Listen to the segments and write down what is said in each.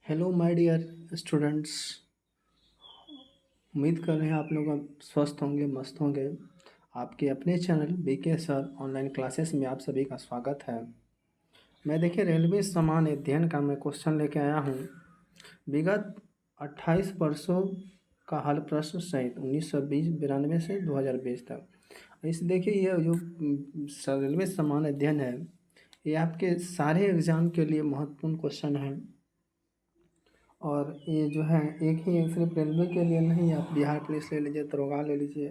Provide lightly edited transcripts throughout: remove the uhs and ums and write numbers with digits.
Hello my dear students. उम्मीद कर रहे हैं आप लोग स्वस्थ होंगे, मस्त होंगे। आपके अपने channel BK sir online classes में आप सभी का स्वागत है। मैं देखिए रेलवे सामान्य अध्ययन का मैं क्वेश्चन लेके आया हूँ। विगत 28 वर्षों का हल प्रश्न सहित 1992 से 2020 तक। इस देखिए ये जो रेलवे सामान्य अध्ययन है, ये आपके सारे एग्ज़ाम के लिए महत्वपूर्ण क्वेश्चन है। और ये जो है एक ही सिर्फ रेलवे के लिए नहीं, आप बिहार पुलिस ले लीजिए, दरोगा ले लीजिए,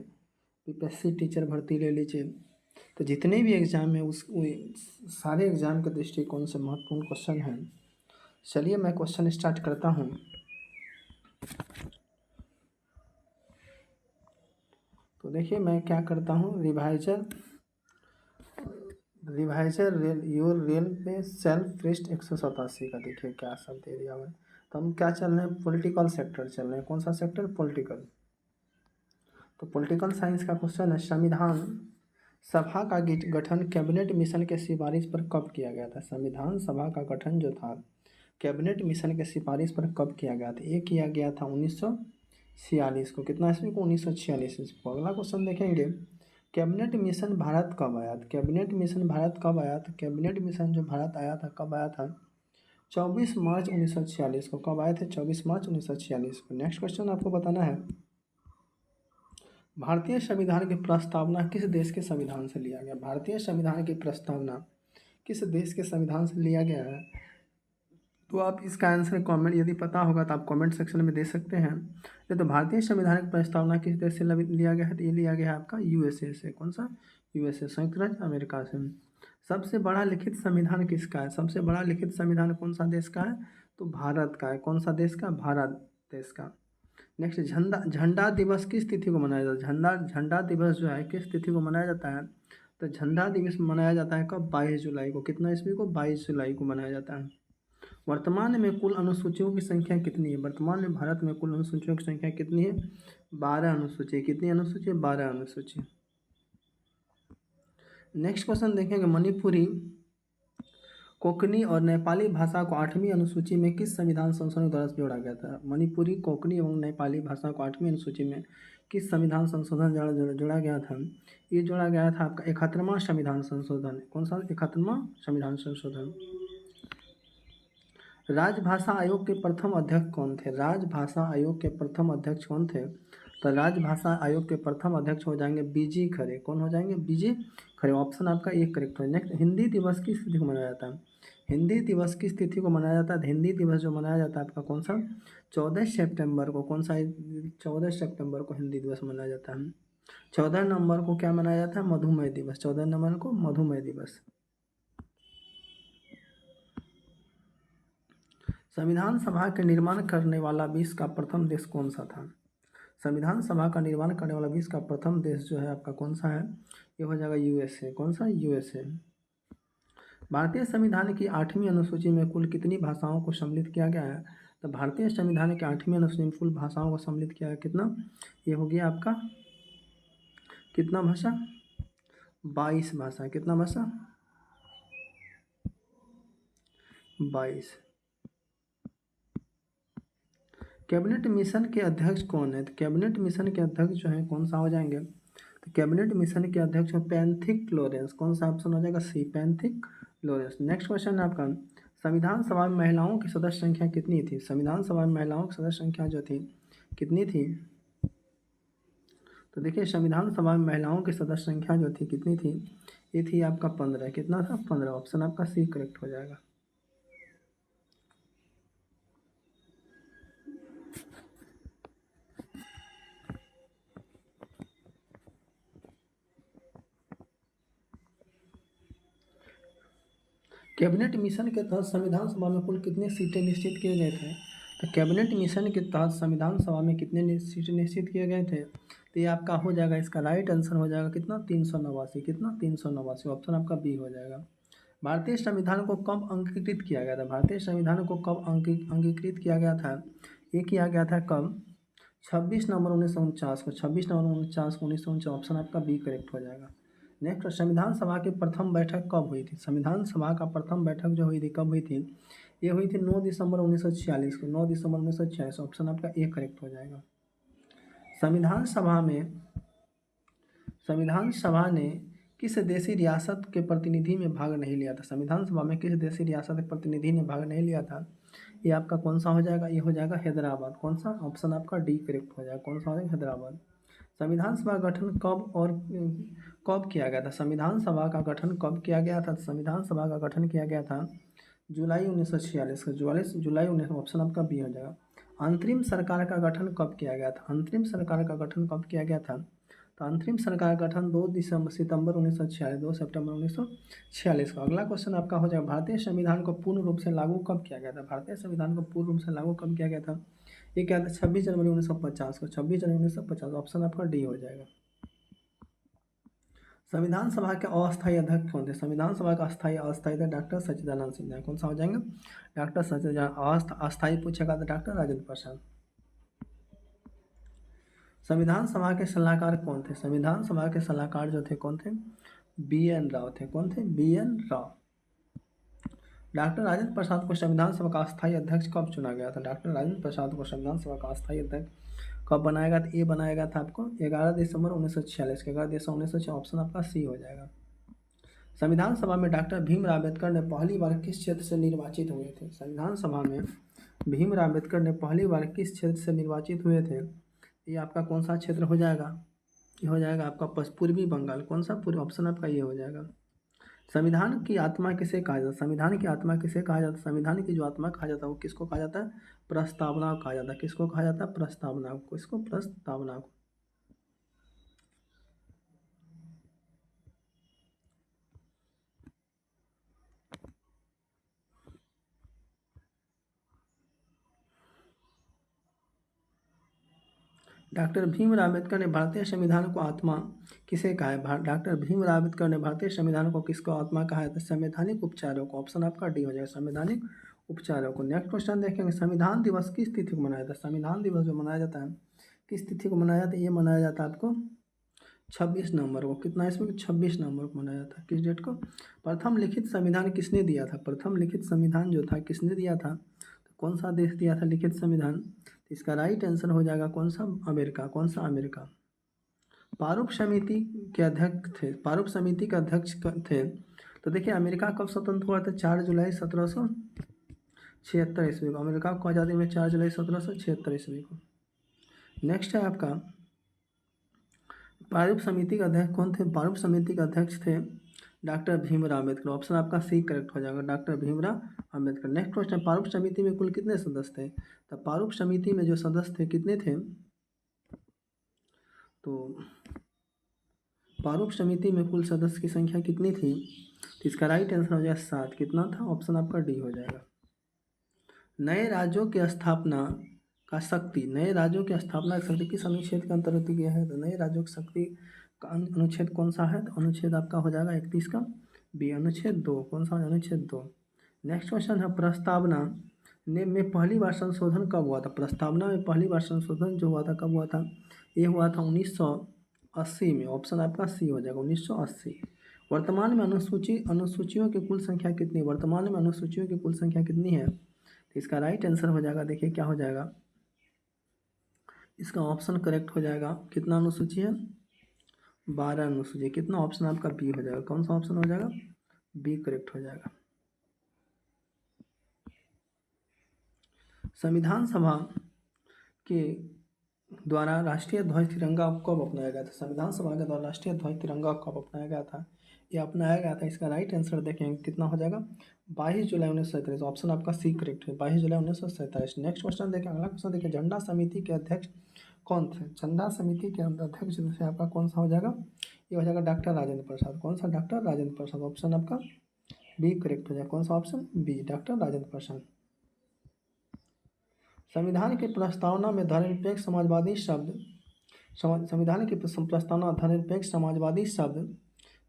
यूपीएससी टीचर भर्ती ले लीजिए। तो जितने भी एग्ज़ाम है सारे एग्ज़ाम के दृष्टिकोण से महत्वपूर्ण क्वेश्चन है। चलिए मैं क्वेश्चन स्टार्ट करता हूँ। तो देखिए मैं क्या करता हूँ, रिवाइजर रेल योर रेल पे सेल्फ रिस्ट 187 का देखिए क्या शब्द दे दिया हुआ है। तो हम क्या चल रहे हैं, पॉलिटिकल सेक्टर चल रहे हैं। कौन सा सेक्टर? पॉलिटिकल। तो पॉलिटिकल साइंस का क्वेश्चन है, संविधान सभा का गठन कैबिनेट मिशन के सिफारिश पर कब किया गया था? संविधान सभा का गठन जो था कैबिनेट मिशन के सिफारिश पर कब किया गया था? ये किया गया था 1946 को। कितना ईस्वी को? 1946 ईस्वी को। अगला क्वेश्चन देखेंगे, कैबिनेट मिशन भारत कब आया था? कैबिनेट मिशन भारत कब आया था? कैबिनेट मिशन जो भारत आया था कब आया था? 24 मार्च 1946 को। कब आए थे? 24 मार्च 1946 को। नेक्स्ट क्वेश्चन आपको बताना है, भारतीय संविधान की प्रस्तावना किस देश के संविधान से लिया गया? भारतीय संविधान की प्रस्तावना किस देश के संविधान से लिया गया है? तो आप इसका आंसर कमेंट, यदि पता होगा तो आप कमेंट सेक्शन में दे सकते हैं। ये तो भारतीय संविधान की प्रस्तावना किस देश से लिया गया है? तो ये लिया गया है आपका यूएसए से। कौन सा? यूएसए, संयुक्त राज्य अमेरिका से। सबसे बड़ा लिखित संविधान किसका है? सबसे बड़ा लिखित संविधान कौन सा देश का है? तो भारत का है। कौन सा देश का? भारत देश का। नेक्स्ट, झंडा दिवस किस तिथि को मनाया जाता है? झंडा दिवस जो है किस तिथि को मनाया जाता है? तो झंडा दिवस मनाया जाता है कब? 22 जुलाई को। कितना ईस्वी को? 22 जुलाई को मनाया जाता है। वर्तमान में कुल अनुसूचियों की संख्या कितनी है? वर्तमान में भारत में कुल अनुसूचियों की संख्या कितनी है? 12 अनुसूची। कितनी अनुसूची? 12 अनुसूची। नेक्स्ट क्वेश्चन देखेंगे, मणिपुरी, कोंकणी और नेपाली भाषा को 8वीं अनुसूची में किस संविधान संशोधन द्वारा जोड़ा गया था? मणिपुरी, कोंकणी एवं नेपाली भाषा को 8वीं अनुसूची में किस संविधान संशोधन द्वारा जोड़ा गया था? ये जोड़ा गया था आपका 71वां संविधान संशोधन। कौन सा? 71वां संविधान संशोधन। राजभाषा आयोग के प्रथम अध्यक्ष कौन थे? राजभाषा आयोग के प्रथम अध्यक्ष कौन थे? तो राजभाषा आयोग के प्रथम अध्यक्ष हो जाएंगे बीजी खरे। कौन हो जाएंगे? बीजी खरे। ऑप्शन आपका एक करेक्ट है। नेक्स्ट, हिंदी दिवस किस तिथि को मनाया जाता है? हिंदी दिवस किस तिथि को मनाया जाता है? हिंदी दिवस जो मनाया जाता है आपका कौन सा? 14 सितंबर को। कौन सा? 14 सितंबर को हिंदी दिवस मनाया जाता है। 14 नवंबर को क्या मनाया जाता है? मधुमेह दिवस। 14 नवंबर को मधुमेह दिवस। संविधान सभा के निर्माण करने वाला विश्व का प्रथम देश कौन सा था? संविधान सभा का निर्माण करने वाला विश्व का प्रथम देश जो है आपका कौन सा है? ये हो जाएगा यूएसए। कौन सा? यूएसए। भारतीय संविधान की 8वीं अनुसूची में कुल कितनी भाषाओं को सम्मिलित किया गया है? तो भारतीय संविधान की 8वीं अनुसूची में कुल भाषाओं को सम्मिलित किया है कितना? ये हो गया आपका कितना भाषा? 22 भाषा। कितना भाषा? 22। कैबिनेट मिशन के अध्यक्ष कौन है? तो कैबिनेट मिशन के अध्यक्ष जो है कौन सा हो जाएंगे? तो कैबिनेट मिशन के अध्यक्ष हो पैंथिक लॉरेंस। कौन सा ऑप्शन हो जाएगा? सी, पैंथिक लॉरेंस। नेक्स्ट क्वेश्चन है आपका, संविधान सभा में महिलाओं की सदस्य संख्या कितनी थी? संविधान सभा में महिलाओं की सदस्य संख्या जो थी कितनी थी? तो देखिए संविधान सभा में महिलाओं की सदस्य संख्या जो थी कितनी थी? ये थी आपका 15। कितना था? 15। ऑप्शन आपका सी करेक्ट हो जाएगा। कैबिनेट मिशन के तहत संविधान सभा में कुल कितने सीटें निश्चित किए गए थे? तो कैबिनेट मिशन के तहत संविधान सभा में कितने सीटें निश्चित किए गए थे? तो ये आपका हो जाएगा, इसका राइट आंसर हो जाएगा कितना? 389। कितना? 389। ऑप्शन आपका बी हो जाएगा। भारतीय संविधान को कब अंगीकृत किया गया था? भारतीय संविधान को कब अंगीकृत किया गया था? ये किया गया था कब? 26 नवंबर 1949 को। 26 नवंबर 1949। ऑप्शन आपका बी करेक्ट हो जाएगा। नेक्स्ट, संविधान सभा की प्रथम बैठक कब हुई थी? संविधान सभा का प्रथम बैठक जो हुई थी कब हुई थी? ये हुई थी 9 दिसंबर 1946 को, 9 दिसंबर 1946। ऑप्शन आपका ए करेक्ट हो जाएगा। संविधान सभा ने किस देशी रियासत के प्रतिनिधि में भाग नहीं लिया था? संविधान सभा में किस देशी रियासत के प्रतिनिधि ने भाग नहीं लिया था? ये आपका कौन सा हो जाएगा? ये हो जाएगा हैदराबाद। कौन सा? ऑप्शन आपका डी करेक्ट हो जाएगा। कौन सा हो जाएगा? हैदराबाद। संविधान सभा का गठन कब और कब किया गया था? संविधान सभा का गठन कब किया गया था? संविधान सभा का गठन किया गया था जुलाई 1946 का, जुलाई 19। ऑप्शन आपका बी हो जाएगा। अंतरिम सरकार का गठन कब किया गया था? अंतरिम सरकार का गठन कब किया गया था? तो अंतरिम सरकार का गठन 2 सितंबर 1946, 2 सितंबर 1946 को। अगला क्वेश्चन आपका हो जाएगा, भारतीय संविधान को पूर्ण रूप से लागू कब किया गया था? भारतीय संविधान को पूर्ण रूप से लागू कब किया गया था? ये क्या था? 26 जनवरी 1950 को, 26 जनवरी 1950। ऑप्शन आपका डी हो जाएगा। संविधान सभा के अस्थायी अध्यक्ष कौन थे? संविधान सभा का अस्थायी थे डॉक्टर सच्चिदानंद सिन्हा। कौन सा हो जाएंगे? डॉक्टर सच्चिदानंद। अस्थायी पूछेगा तो डॉक्टर राजेंद्र प्रसाद। संविधान सभा के सलाहकार कौन थे? संविधान सभा के सलाहकार जो थे कौन थे? बी.एन. राव थे। कौन थे? बी.एन. राव। डॉक्टर राजेंद्र प्रसाद को संविधान सभा का अस्थायी अध्यक्ष कब चुना गया था? डॉक्टर राजेंद्र प्रसाद को संविधान सभा का अस्थायी अध्यक्ष कब बनाया गया था? ये बनाया गया था आपको 11 दिसंबर 1946 के, 11 दिसंबर 1946। ऑप्शन आपका सी हो जाएगा। संविधान सभा में डॉक्टर भीमराव अम्बेडकर ने पहली बार किस क्षेत्र से निर्वाचित हुए थे? संविधान सभा में भीमराव अम्बेडकर ने पहली बार किस क्षेत्र से निर्वाचित हुए थे? ये आपका कौन सा क्षेत्र हो जाएगा? ये हो जाएगा आपका पूर्वी बंगाल। कौन सा? पूर्व। ऑप्शन आपका ये हो जाएगा। संविधान की आत्मा किसे कहा जाता है? संविधान की आत्मा किसे कहा जाता है? संविधान की जो आत्मा कहा जाता है वो किसको कहा जाता है? प्रस्तावना कहा जाता है। किसको कहा जाता है? प्रस्तावना को। इसको प्रस्तावना को। डॉक्टर भीमराव अम्बेडकर ने भारतीय संविधान को आत्मा किसे कहा है? डॉक्टर भीमराव अम्बेडकर ने भारतीय संविधान को किसको आत्मा कहा है? तो संवैधानिक उपचारों को। ऑप्शन आपका डी हो जाएगा, संवैधानिक उपचारों को। नेक्स्ट क्वेश्चन देखेंगे, संविधान दिवस किस तिथि को मनाया जाता है? संविधान दिवस जो मनाया जाता है किस तिथि को मनाया जाता है? ये मनाया जाता है आपको 26 नवंबर को। कितना इसमें? 26 नवंबर को मनाया जाता है। किस डेट को? प्रथम लिखित संविधान किसने दिया था? प्रथम लिखित संविधान जो था किसने दिया था? तो कौन सा देश दिया था लिखित संविधान? इसका राइट आंसर हो जाएगा कौन सा? अमेरिका। कौन सा? अमेरिका। प्रारूप समिति के अध्यक्ष थे, प्रारूप समिति के अध्यक्ष थे तो देखिए अमेरिका कब स्वतंत्र हुआ था? 4 जुलाई 1776 ईस्वी को। अमेरिका को आज़ादी में 4 जुलाई 1776 ईस्वी को। नेक्स्ट है आपका, प्रारूप समिति के अध्यक्ष कौन थे? प्रारूप समिति के अध्यक्ष थे डॉक्टर भीमराव अम्बेडकर। ऑप्शन आपका सी करेक्ट हो जाएगा, doctor Bhimrao Ambedkar. Next question, प्रारूप समिति में कुल कितने सदस्य थे? तो प्रारूप समिति में जो सदस्य थे कितने थे? तो प्रारूप समिति में कुल सदस्य की संख्या कितनी थी? तो इसका राइट आंसर हो जाएगा 7। कितना था? ऑप्शन आपका डी हो जाएगा। नए राज्यों की स्थापना का शक्ति, नए राज्यों की स्थापना की शक्ति किस अनुच्छेद के अंतर्गत किया है? तो नए राज्यों की शक्ति का अनुच्छेद कौन सा है? तो अनुच्छेद आपका हो जाएगा 31 का बी, अनुच्छेद 2। कौन सा? अनुच्छेद 2। नेक्स्ट क्वेश्चन है, प्रस्तावना में पहली बार संशोधन कब हुआ था? प्रस्तावना में पहली बार संशोधन जो हुआ था कब हुआ था? ये हुआ था 1980 में। ऑप्शन आपका सी हो जाएगा, 1980। वर्तमान में अनुसूचियों की कुल संख्या कितनी? वर्तमान में अनुसूचियों की कुल संख्या कितनी है? तो इसका राइट आंसर हो जाएगा, देखिए क्या हो जाएगा, इसका ऑप्शन करेक्ट हो जाएगा। कितना अनुसूची है? 12 अनुसूची। कितना? ऑप्शन आपका बी हो जाएगा। कौन सा ऑप्शन हो जाएगा? बी करेक्ट हो जाएगा। संविधान सभा के द्वारा राष्ट्रीय ध्वज तिरंगा कब अपनाया गया था? संविधान सभा के द्वारा राष्ट्रीय ध्वज तिरंगा कब अपनाया गया था? ये अपनाया गया था, इसका राइट आंसर देखेंगे कितना हो जाएगा, 22 जुलाई 1947। ऑप्शन आपका सी करेक्ट है, 22 जुलाई 1947। नेक्स्ट क्वेश्चन देखें, अगला क्वेश्चन देखिए, झंडा समिति के अध्यक्ष कौन थे? झंडा समिति के अध्यक्ष जैसे आपका कौन सा हो जाएगा? ये हो जाएगा डॉक्टर राजेंद्र प्रसाद। कौन सा? डॉक्टर राजेंद्र प्रसाद। ऑप्शन आपका बी करेक्ट हो जाएगा। कौन सा option? B, doctor Rajendra Prasad. संविधान की प्रस्तावना में धर्मनिरपेक्ष समाजवादी शब्द, संविधान की प्रस्तावना धर्मनिरपेक्ष समाजवादी शब्द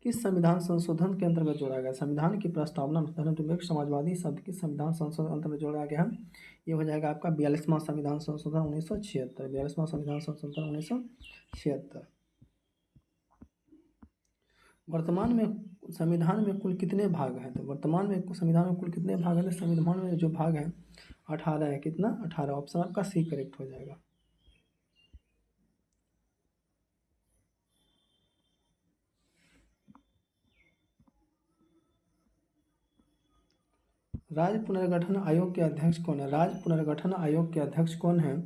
किस संविधान संशोधन के अंतर्गत जोड़ा गया? संविधान की प्रस्तावना में धर्मनिरपेक्ष समाजवादी शब्द किस संविधान संशोधन अंतर्गत जोड़ा गया है? ये हो जाएगा आपका 42वां संविधान संशोधन 1976। 42वां संविधान संशोधन 1976। वर्तमान में संविधान में कुल कितने भाग हैं? तो वर्तमान में संविधान में कुल कितने भाग हैं? तो संविधान में जो भाग हैं 18 है। कितना? 18। ऑप्शन आपका सी करेक्ट हो जाएगा। राज्य पुनर्गठन आयोग के अध्यक्ष कौन है? राज्य पुनर्गठन आयोग के अध्यक्ष कौन है?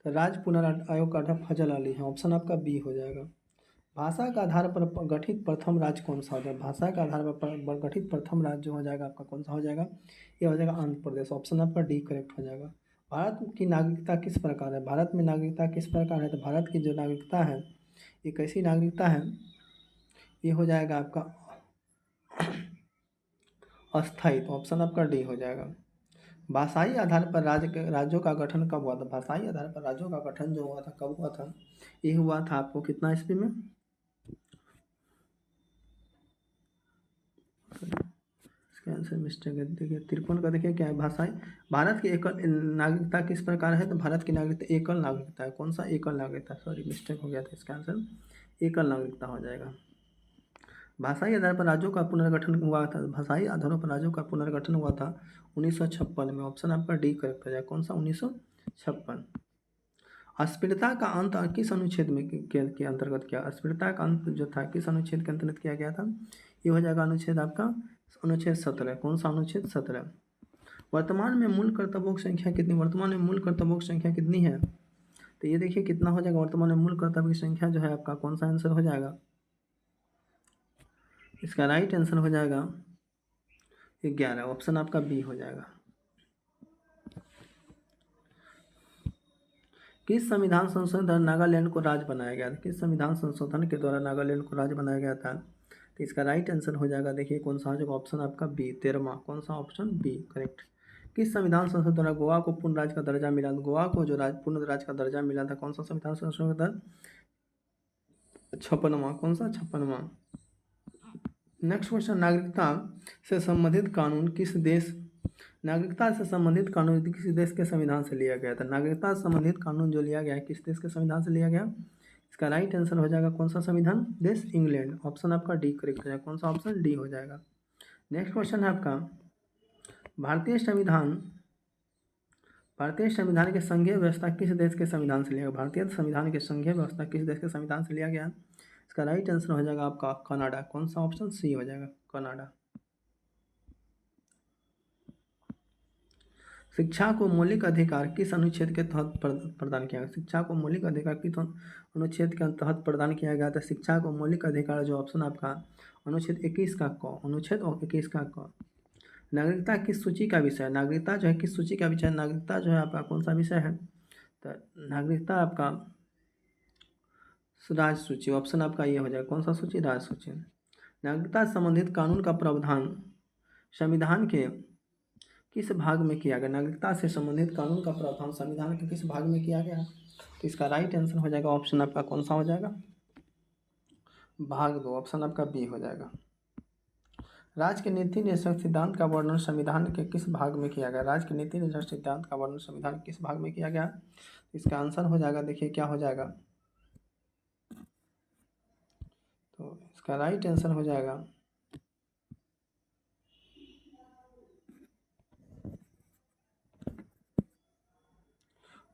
तो राज्य पुनर्गठन का अध्यक्ष फजल अली है। ऑप्शन आपका बी हो जाएगा। भाषा के आधार पर गठित प्रथम राज्य कौन सा हो जाएगा? भाषा के आधार पर गठित प्रथम राज्य जो हो जाएगा आपका कौन सा हो जाएगा? ये हो जाएगा आंध्र प्रदेश। ऑप्शन आपका डी करेक्ट हो जाएगा। भारत की नागरिकता किस प्रकार है? भारत में नागरिकता किस प्रकार है? तो भारत की जो नागरिकता है ये कैसी नागरिकता है? ये हो जाएगा आपका अस्थायी। तो ऑप्शन आपका डी हो जाएगा। भाषाई आधार पर राज्यों का गठन कब हुआ था? भाषाई आधार पर राज्यों का गठन जो हुआ था कब हुआ था? ये हुआ था आपको कितना ईस्वी में? इसका आंसर मिस्टेक है। देखिए 53 का देखिए क्या है? भाषाई। भारत की एकल नागरिकता किस प्रकार है? तो भारत की नागरिकता एकल नागरिकता है। कौन सा? एकल नागरिकता। सॉरी मिस्टेक हो गया था। इसका आंसर एकल नागरिकता हो जाएगा। भाषाई आधार पर राज्यों का पुनर्गठन हुआ था। भाषाई आधारों पर राज्यों का पुनर्गठन हुआ था 1956 में। ऑप्शन आपका डी करेक्ट हो जाएगा। कौन सा? 1956। अस्पृश्यता का अंत किस अनुच्छेद में के अंतर्गत किया? अस्पृश्यता का अंत जो था किस अनुच्छेद के अंतर्गत किया गया था? ये हो जाएगा अनुच्छेद आपका अनुच्छेद 17। कौन सा? अनुच्छेद 17। वर्तमान में मूल कर्तव्यों की संख्या कितनी? वर्तमान में मूल कर्तव्यों की संख्या कितनी है? तो ये देखिए कितना हो जाएगा। वर्तमान में मूल कर्तव्य की संख्या जो है आपका कौन सा आंसर हो जाएगा? इसका राइट आंसर हो जाएगा 11। ऑप्शन आपका बी हो जाएगा। किस संविधान संशोधन द्वारा नागालैंड को राज्य बनाया गया था? किस संविधान संशोधन के द्वारा नागालैंड को राज्य बनाया गया था? तो इसका राइट आंसर हो जाएगा। देखिए कौन सा हो जाएगा? ऑप्शन आपका बी 13वां। कौन सा? Option B correct. किस संविधान संशोधन द्वारा गोवा को पूर्ण राज्य का दर्जा मिला? गोवा को जो पूर्ण राज्य का दर्जा मिला था कौन सा संविधान संशोधन? 56वां। कौन सा? 56वां। नेक्स्ट क्वेश्चन, नागरिकता से संबंधित कानून किस देश नागरिकता से संबंधित कानून किस देश के संविधान से लिया गया था? नागरिकता से संबंधित कानून जो लिया गया है किस देश के संविधान से लिया गया? इसका राइट आंसर हो जाएगा कौन सा संविधान? देश इंग्लैंड। ऑप्शन आपका डी करेक्ट हो जाएगा। कौन सा? ऑप्शन डी हो जाएगा। नेक्स्ट क्वेश्चन है आपका, भारतीय संविधान के संघीय व्यवस्था किस देश के संविधान से लिया गया? भारतीय संविधान के संघीय व्यवस्था किस देश के संविधान से लिया गया? इसका राइट आंसर हो जाएगा आपका कनाडा। कौन सा? ऑप्शन सी हो जाएगा, कनाडा। शिक्षा को मौलिक अधिकार किस अनुच्छेद के तहत प्रदान किया गया? शिक्षा को मौलिक अधिकार किस अनुच्छेद के तहत प्रदान किया गया था? शिक्षा को मौलिक अधिकार जो ऑप्शन आपका अनुच्छेद 21 का क, अनुच्छेद 21 का क। नागरिकता किस सूची का विषय है? नागरिकता जो है किस सूची का विषय है? नागरिकता जो है आपका कौन सा विषय है? तो नागरिकता आपका राज्य सूची। ऑप्शन आपका ये हो जाएगा। कौन सा सूची? राज्य सूची। नागरिकता से संबंधित कानून का प्रावधान संविधान के किस भाग में किया गया? नागरिकता से संबंधित कानून का प्रावधान संविधान के किस भाग में किया गया? तो इसका राइट आंसर हो जाएगा ऑप्शन आपका कौन सा हो जाएगा? भाग 2। ऑप्शन आपका बी हो जाएगा। राज्य के नीति निर्देशक सिद्धांत का वर्णन संविधान के किस भाग में किया गया? राज्य के नीति निर्देशक सिद्धांत का वर्णन संविधान के किस भाग में किया गया? इसका आंसर हो जाएगा, देखिए क्या हो जाएगा, तो इसका राइट आंसर हो जाएगा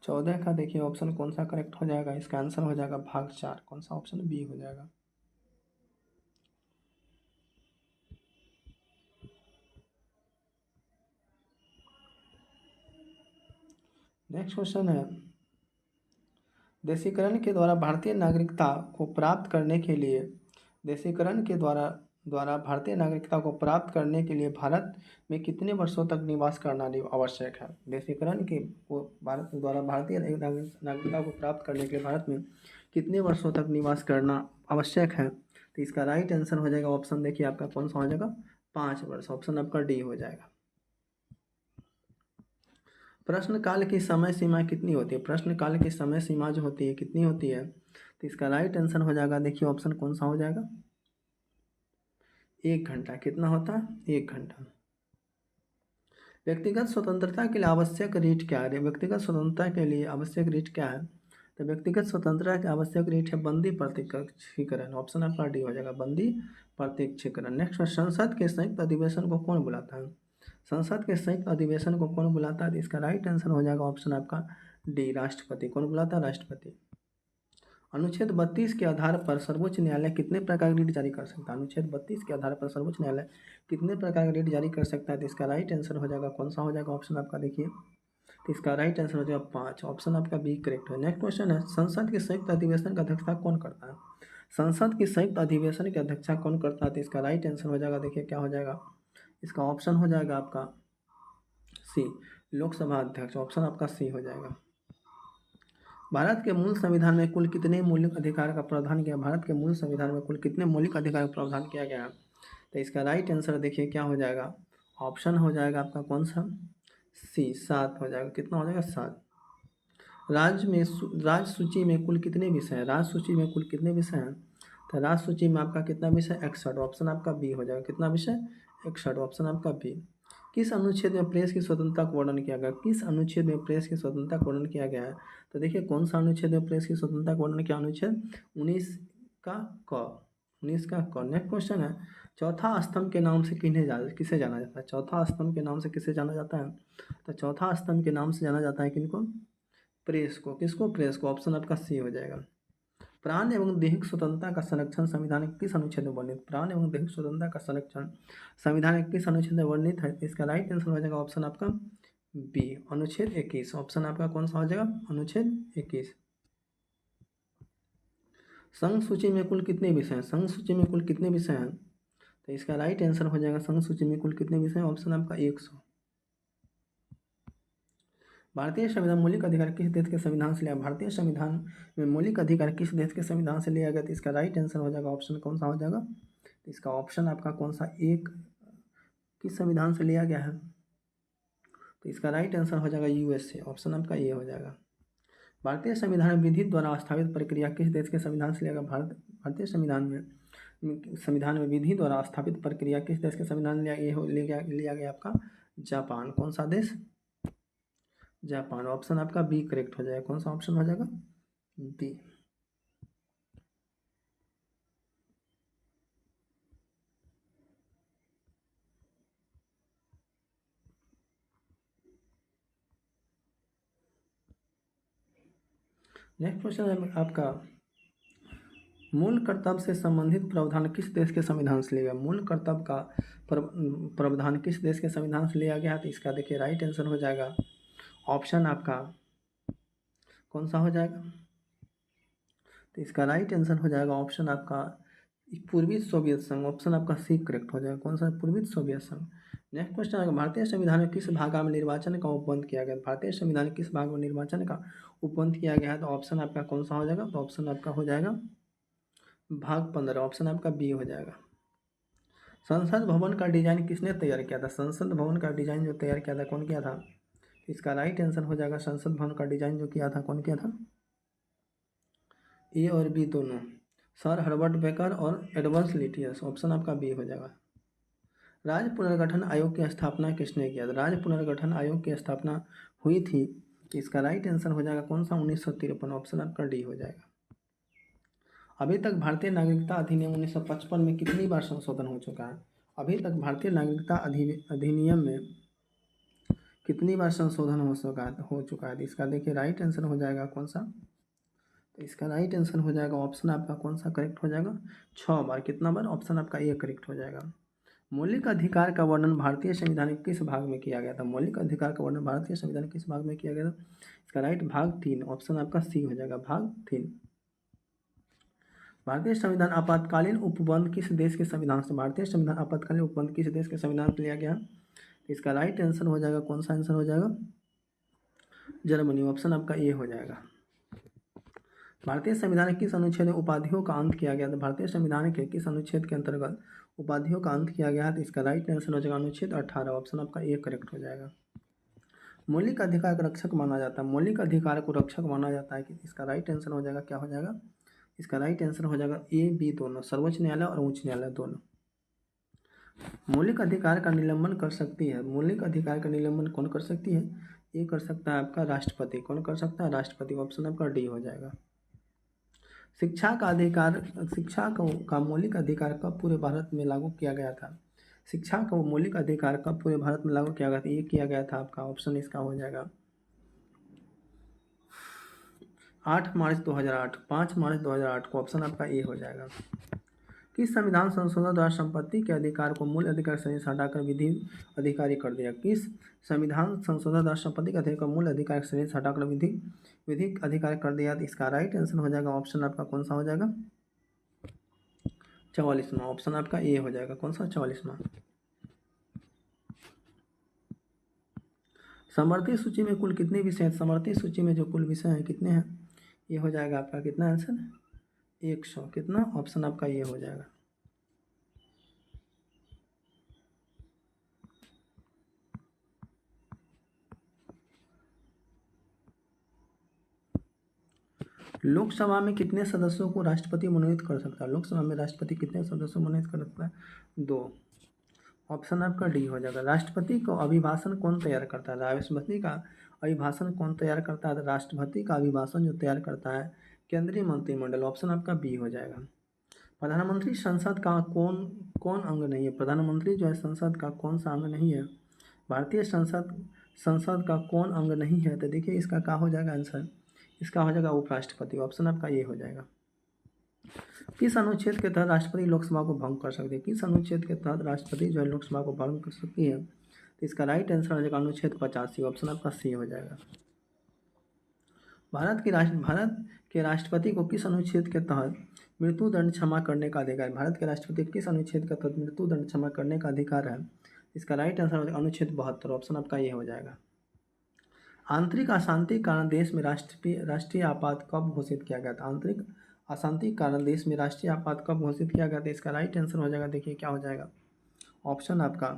14 का। देखिए ऑप्शन कौन सा करेक्ट हो जाएगा? इसका आंसर हो जाएगा भाग 4। कौन सा? ऑप्शन बी हो जाएगा। नेक्स्ट क्वेश्चन है, देशीकरण के द्वारा भारतीय नागरिकता को प्राप्त करने के लिए देशीकरण के द्वारा भारतीय नागरिकता को प्राप्त करने के लिए भारत में कितने वर्षों तक निवास करना आवश्यक है? देशीकरण के भारत द्वारा भारतीय नागरिकता को प्राप्त करने के लिए भारत में कितने वर्षों तक निवास करना आवश्यक है? तो इसका राइट आंसर हो जाएगा ऑप्शन, देखिए आपका कौन सा हो जाएगा? 5 वर्ष। ऑप्शन आपका डी हो जाएगा। प्रश्नकाल की समय सीमा कितनी होती है? प्रश्नकाल की समय सीमा जो होती है कितनी होती है? तो इसका राइट आंसर हो जाएगा, देखिए ऑप्शन कौन सा हो जाएगा? 1 घंटा। कितना होता है? 1 घंटा। व्यक्तिगत स्वतंत्रता के लिए आवश्यक रीट क्या है? व्यक्तिगत स्वतंत्रता के लिए आवश्यक रीट क्या है? तो व्यक्तिगत स्वतंत्रता की आवश्यक रीट है बंदी प्रत्यक्षीकरण। ऑप्शन आपका डी हो जाएगा, बंदी प्रत्यक्षीकरण। नेक्स्ट, संसद के संयुक्त अधिवेशन को कौन बुलाता है? संसद के संयुक्त अधिवेशन को कौन बुलाता है? तो इसका राइट आंसर हो जाएगा ऑप्शन आपका डी, राष्ट्रपति। कौन बुलाता है? राष्ट्रपति। अनुच्छेद 32 के आधार पर सर्वोच्च न्यायालय कितने प्रकार की रिट जारी कर सकता है? अनुच्छेद 32 के आधार पर सर्वोच्च न्यायालय कितने प्रकार की रिट जारी कर सकता है? तो इसका राइट आंसर हो जाएगा कौन सा हो जाएगा? ऑप्शन आपका देखिए, तो इसका राइट आंसर हो जाएगा 5, ऑप्शन आपका बी करेक्ट है। नेक्स्ट क्वेश्चन है, संसद के संयुक्त अधिवेशन की अध्यक्षता कौन करता है? संसद की संयुक्त अधिवेशन की अध्यक्षता कौन करता है? तो इसका राइट आंसर हो जाएगा, देखिए क्या हो जाएगा, इसका ऑप्शन हो जाएगा आपका सी, लोकसभा अध्यक्ष। ऑप्शन आपका सी हो जाएगा। भारत के मूल संविधान में कुल कितने मौलिक अधिकार का प्रावधान किया? भारत के मूल संविधान में कुल कितने मौलिक अधिकार का प्रावधान किया गया है? तो इसका राइट आंसर देखिए क्या हो जाएगा, ऑप्शन हो जाएगा आपका कौन सा, सी, 7 हो जाएगा। कितना हो जाएगा? 7। राज्य सूची में कुल कितने विषय हैं? राज्य सूची में कुल कितने विषय हैं? तो राज्य सूची में आपका कितना विषय? 61। ऑप्शन आपका बी हो जाएगा। कितना विषय? 61। ऑप्शन आपका बी। किस अनुच्छेद में प्रेस की स्वतंत्रता का वर्णन किया गया? किस अनुच्छेद में प्रेस की स्वतंत्रता का वर्णन किया गया है? तो देखिए कौन सा अनुच्छेद में प्रेस की स्वतंत्रता का वर्णन किया? अनुच्छेद 19 का क, 19 का क। नेक्स्ट क्वेश्चन है, चौथा स्तंभ के नाम से किसे जाना जाता है? चौथा स्तंभ के नाम से किसे जाना जाता है? तो चौथा स्तंभ के नाम से जाना जाता है किनको? प्रेस को। किसको? प्रेस को। ऑप्शन आपका सी हो जाएगा। प्राण एवं दैहिक स्वतंत्रता का संरक्षण संविधान के किस अनुच्छेद में वर्णित? प्राण एवं दैहिक स्वतंत्रता का संरक्षण संविधान के किस अनुच्छेद में वर्णित है? इसका राइट आंसर हो जाएगा ऑप्शन आपका बी, अनुच्छेद 21। ऑप्शन आपका कौन सा हो जाएगा? अनुच्छेद 21। संघ सूची में कुल कितने विषय हैं? संघ सूची में कुल कितने विषय हैं? तो इसका राइट आंसर हो जाएगा, संघ सूची में कुल कितने विषय हैं? ऑप्शन आपका 100। भारतीय संविधान मौलिक अधिकार किस देश के संविधान से लिया? भारतीय संविधान में मौलिक अधिकार किस देश के संविधान से लिया गया? तो इसका राइट आंसर हो जाएगा ऑप्शन कौन सा हो जाएगा? तो इसका ऑप्शन आपका कौन सा, एक, किस संविधान से लिया गया है? तो इसका राइट आंसर हो जाएगा यूएसए। ऑप्शन आपका ये हो जाएगा। भारतीय संविधान में विधि द्वारा स्थापित प्रक्रिया किस देश के संविधान से लिया गया? भारतीय संविधान में विधि द्वारा स्थापित प्रक्रिया किस देश के संविधान लिया गया आपका? जापान। कौन सा देश? जापान। ऑप्शन आपका बी करेक्ट हो जाएगा। कौन सा ऑप्शन हो जाएगा? बी। नेक्स्ट क्वेश्चन है आपका, मूल कर्तव्य से संबंधित प्रावधान किस देश के संविधान से लिया गया? मूल कर्तव्य का प्रावधान किस देश के संविधान से लिया गया? तो इसका देखिए राइट आंसर हो जाएगा ऑप्शन आपका कौन सा हो जाएगा? तो इसका राइट आंसर हो जाएगा ऑप्शन आपका पूर्वी सोवियत संघ। ऑप्शन आपका सी करेक्ट हो जाएगा। कौन सा? पूर्वी सोवियत संघ। नेक्स्ट क्वेश्चन है, भारतीय संविधान में किस भाग में निर्वाचन का उपबंध किया गया? भारतीय संविधान में किस भाग में निर्वाचन का उपबंध किया गया है? तो ऑप्शन आपका कौन सा हो जाएगा? तो ऑप्शन आपका हो जाएगा भाग 15। ऑप्शन आपका बी हो जाएगा। संसद भवन का डिजाइन किसने तैयार किया था? संसद भवन का डिजाइन जो तैयार किया था कौन किया था? इसका राइट आंसर हो जाएगा, संसद भवन का डिजाइन जो किया था कौन किया था? ए और बी दोनों, सर हर्बर्ट बेकर और एडवर्ड लिटियस। ऑप्शन आपका बी हो जाएगा। राज्य पुनर्गठन आयोग की स्थापना किसने किया था? राज्य पुनर्गठन आयोग की स्थापना हुई थी। इसका राइट आंसर हो जाएगा कौन सा? 1953। ऑप्शन आपका डी हो जाएगा। अभी तक भारतीय नागरिकता अधिनियम 1955 में कितनी बार संशोधन हो चुका है? अभी तक भारतीय नागरिकता अधिनियम में कितनी बार संशोधन हो चुका है? इसका देखिए राइट आंसर हो जाएगा कौन सा? तो इसका राइट आंसर हो जाएगा ऑप्शन आपका कौन सा करेक्ट हो जाएगा? 6 बार। कितना बार? ऑप्शन आपका ए करेक्ट हो जाएगा। मौलिक अधिकार का वर्णन भारतीय संविधान के किस भाग में किया गया था? मौलिक अधिकार का वर्णन भारतीय संविधान के किस भाग में किया गया था? इसका राइट भाग 3। ऑप्शन आपका सी हो जाएगा, भाग 3। भारतीय संविधान आपातकालीन उपबंध किस देश के संविधान से? भारतीय संविधान आपातकालीन उपबंध किस देश के संविधान से लिया गया? इसका राइट आंसर हो जाएगा कौन सा आंसर हो जाएगा? जर्मनी। ऑप्शन आपका ए हो जाएगा। भारतीय संविधान के किस अनुच्छेद में उपाधियों का अंत किया गया था? भारतीय संविधान के किस अनुच्छेद के अंतर्गत उपाधियों का अंत किया गया है? तो इसका राइट आंसर हो जाएगा अनुच्छेद 18। ऑप्शन आपका ए करेक्ट हो जाएगा। मौलिक अधिकार का रक्षक माना जाता है, मौलिक अधिकार को रक्षक माना जाता है कि इसका राइट आंसर हो जाएगा क्या हो जाएगा? इसका राइट आंसर हो जाएगा ए बी दोनों, सर्वोच्च न्यायालय और उच्च न्यायालय दोनों। मौलिक अधिकार का निलंबन कर सकती है, मौलिक अधिकार का निलंबन कौन कर सकती है? ये कर सकता है आपका राष्ट्रपति। कौन कर सकता है? राष्ट्रपति। ऑप्शन आपका डी हो जाएगा। शिक्षा का अधिकार, शिक्षा का मौलिक अधिकार कब पूरे भारत में लागू किया गया था? शिक्षा का मौलिक अधिकार कब पूरे भारत में लागू किया गया था? ये किया गया था आपका ऑप्शन इसका हो जाएगा 8 मार्च 2008, 5 मार्च 2008 को ऑप्शन आपका ए हो जाएगा। किस संविधान संशोधन द्वारा संपत्ति के अधिकार को मूल अधिकार श्रेणी से हटाकर विधि अधिकारी कर दिया? किस संविधान संशोधन द्वारा संपत्ति के अधिकार को मूल अधिकार श्रेणी से हटाकर विधिक अधिकार कर दिया? तो इसका राइट आंसर हो जाएगा ऑप्शन आपका कौन सा हो जाएगा? 44वां ऑप्शन आपका ए हो जाएगा। कौन सा? 44वां। समवर्ती सूची में कुल कितने विषय हैं? समवर्ती सूची में जो कुल विषय हैं कितने हैं? ये हो जाएगा आपका कितना आंसर? 100। कितना? ऑप्शन आपका ये हो जाएगा। लोकसभा में कितने सदस्यों को राष्ट्रपति मनोनीत कर सकता है? लोकसभा में राष्ट्रपति कितने सदस्यों को मनोनीत कर सकता है? 2। ऑप्शन आपका डी हो जाएगा। राष्ट्रपति को अभिभाषण कौन तैयार करता है? राष्ट्रपति का अभिभाषण कौन तैयार करता है? राष्ट्रपति का अभिभाषण जो तैयार करता है केंद्रीय मंत्रिमंडल। ऑप्शन आपका बी हो जाएगा। प्रधानमंत्री संसद का कौन अंग नहीं है? प्रधानमंत्री जो है संसद का कौन सा अंग नहीं है? भारतीय संसद का कौन अंग नहीं है? तो देखिए इसका क्या हो जाएगा आंसर? इसका हो जाएगा उपराष्ट्रपति। ऑप्शन आपका ये हो जाएगा। किस अनुच्छेद के तहत राष्ट्रपति लोकसभा को भंग कर सकते हैं? किस अनुच्छेद के तहत राष्ट्रपति जो है लोकसभा को भंग कर सकती है? तो इसका राइट आंसर हो जाएगा अनुच्छेद 85। ऑप्शन आपका सी हो जाएगा। भारत के राष्ट्रपति को किस अनुच्छेद के तहत मृत्यु दंड क्षमा करने का अधिकार? भारत के राष्ट्रपति को किस अनुच्छेद के तहत मृत्यु दंड क्षमा करने का अधिकार है? इसका राइट आंसर हो जाएगा अनुच्छेद 72। ऑप्शन आपका ये हो जाएगा। आंतरिक अशांति के कारण देश में राष्ट्रीय आपात कब घोषित किया गया था? आंतरिक अशांति के कारण देश में राष्ट्रीय आपात कब घोषित किया गया था? इसका राइट आंसर हो जाएगा। देखिए क्या हो जाएगा? ऑप्शन आपका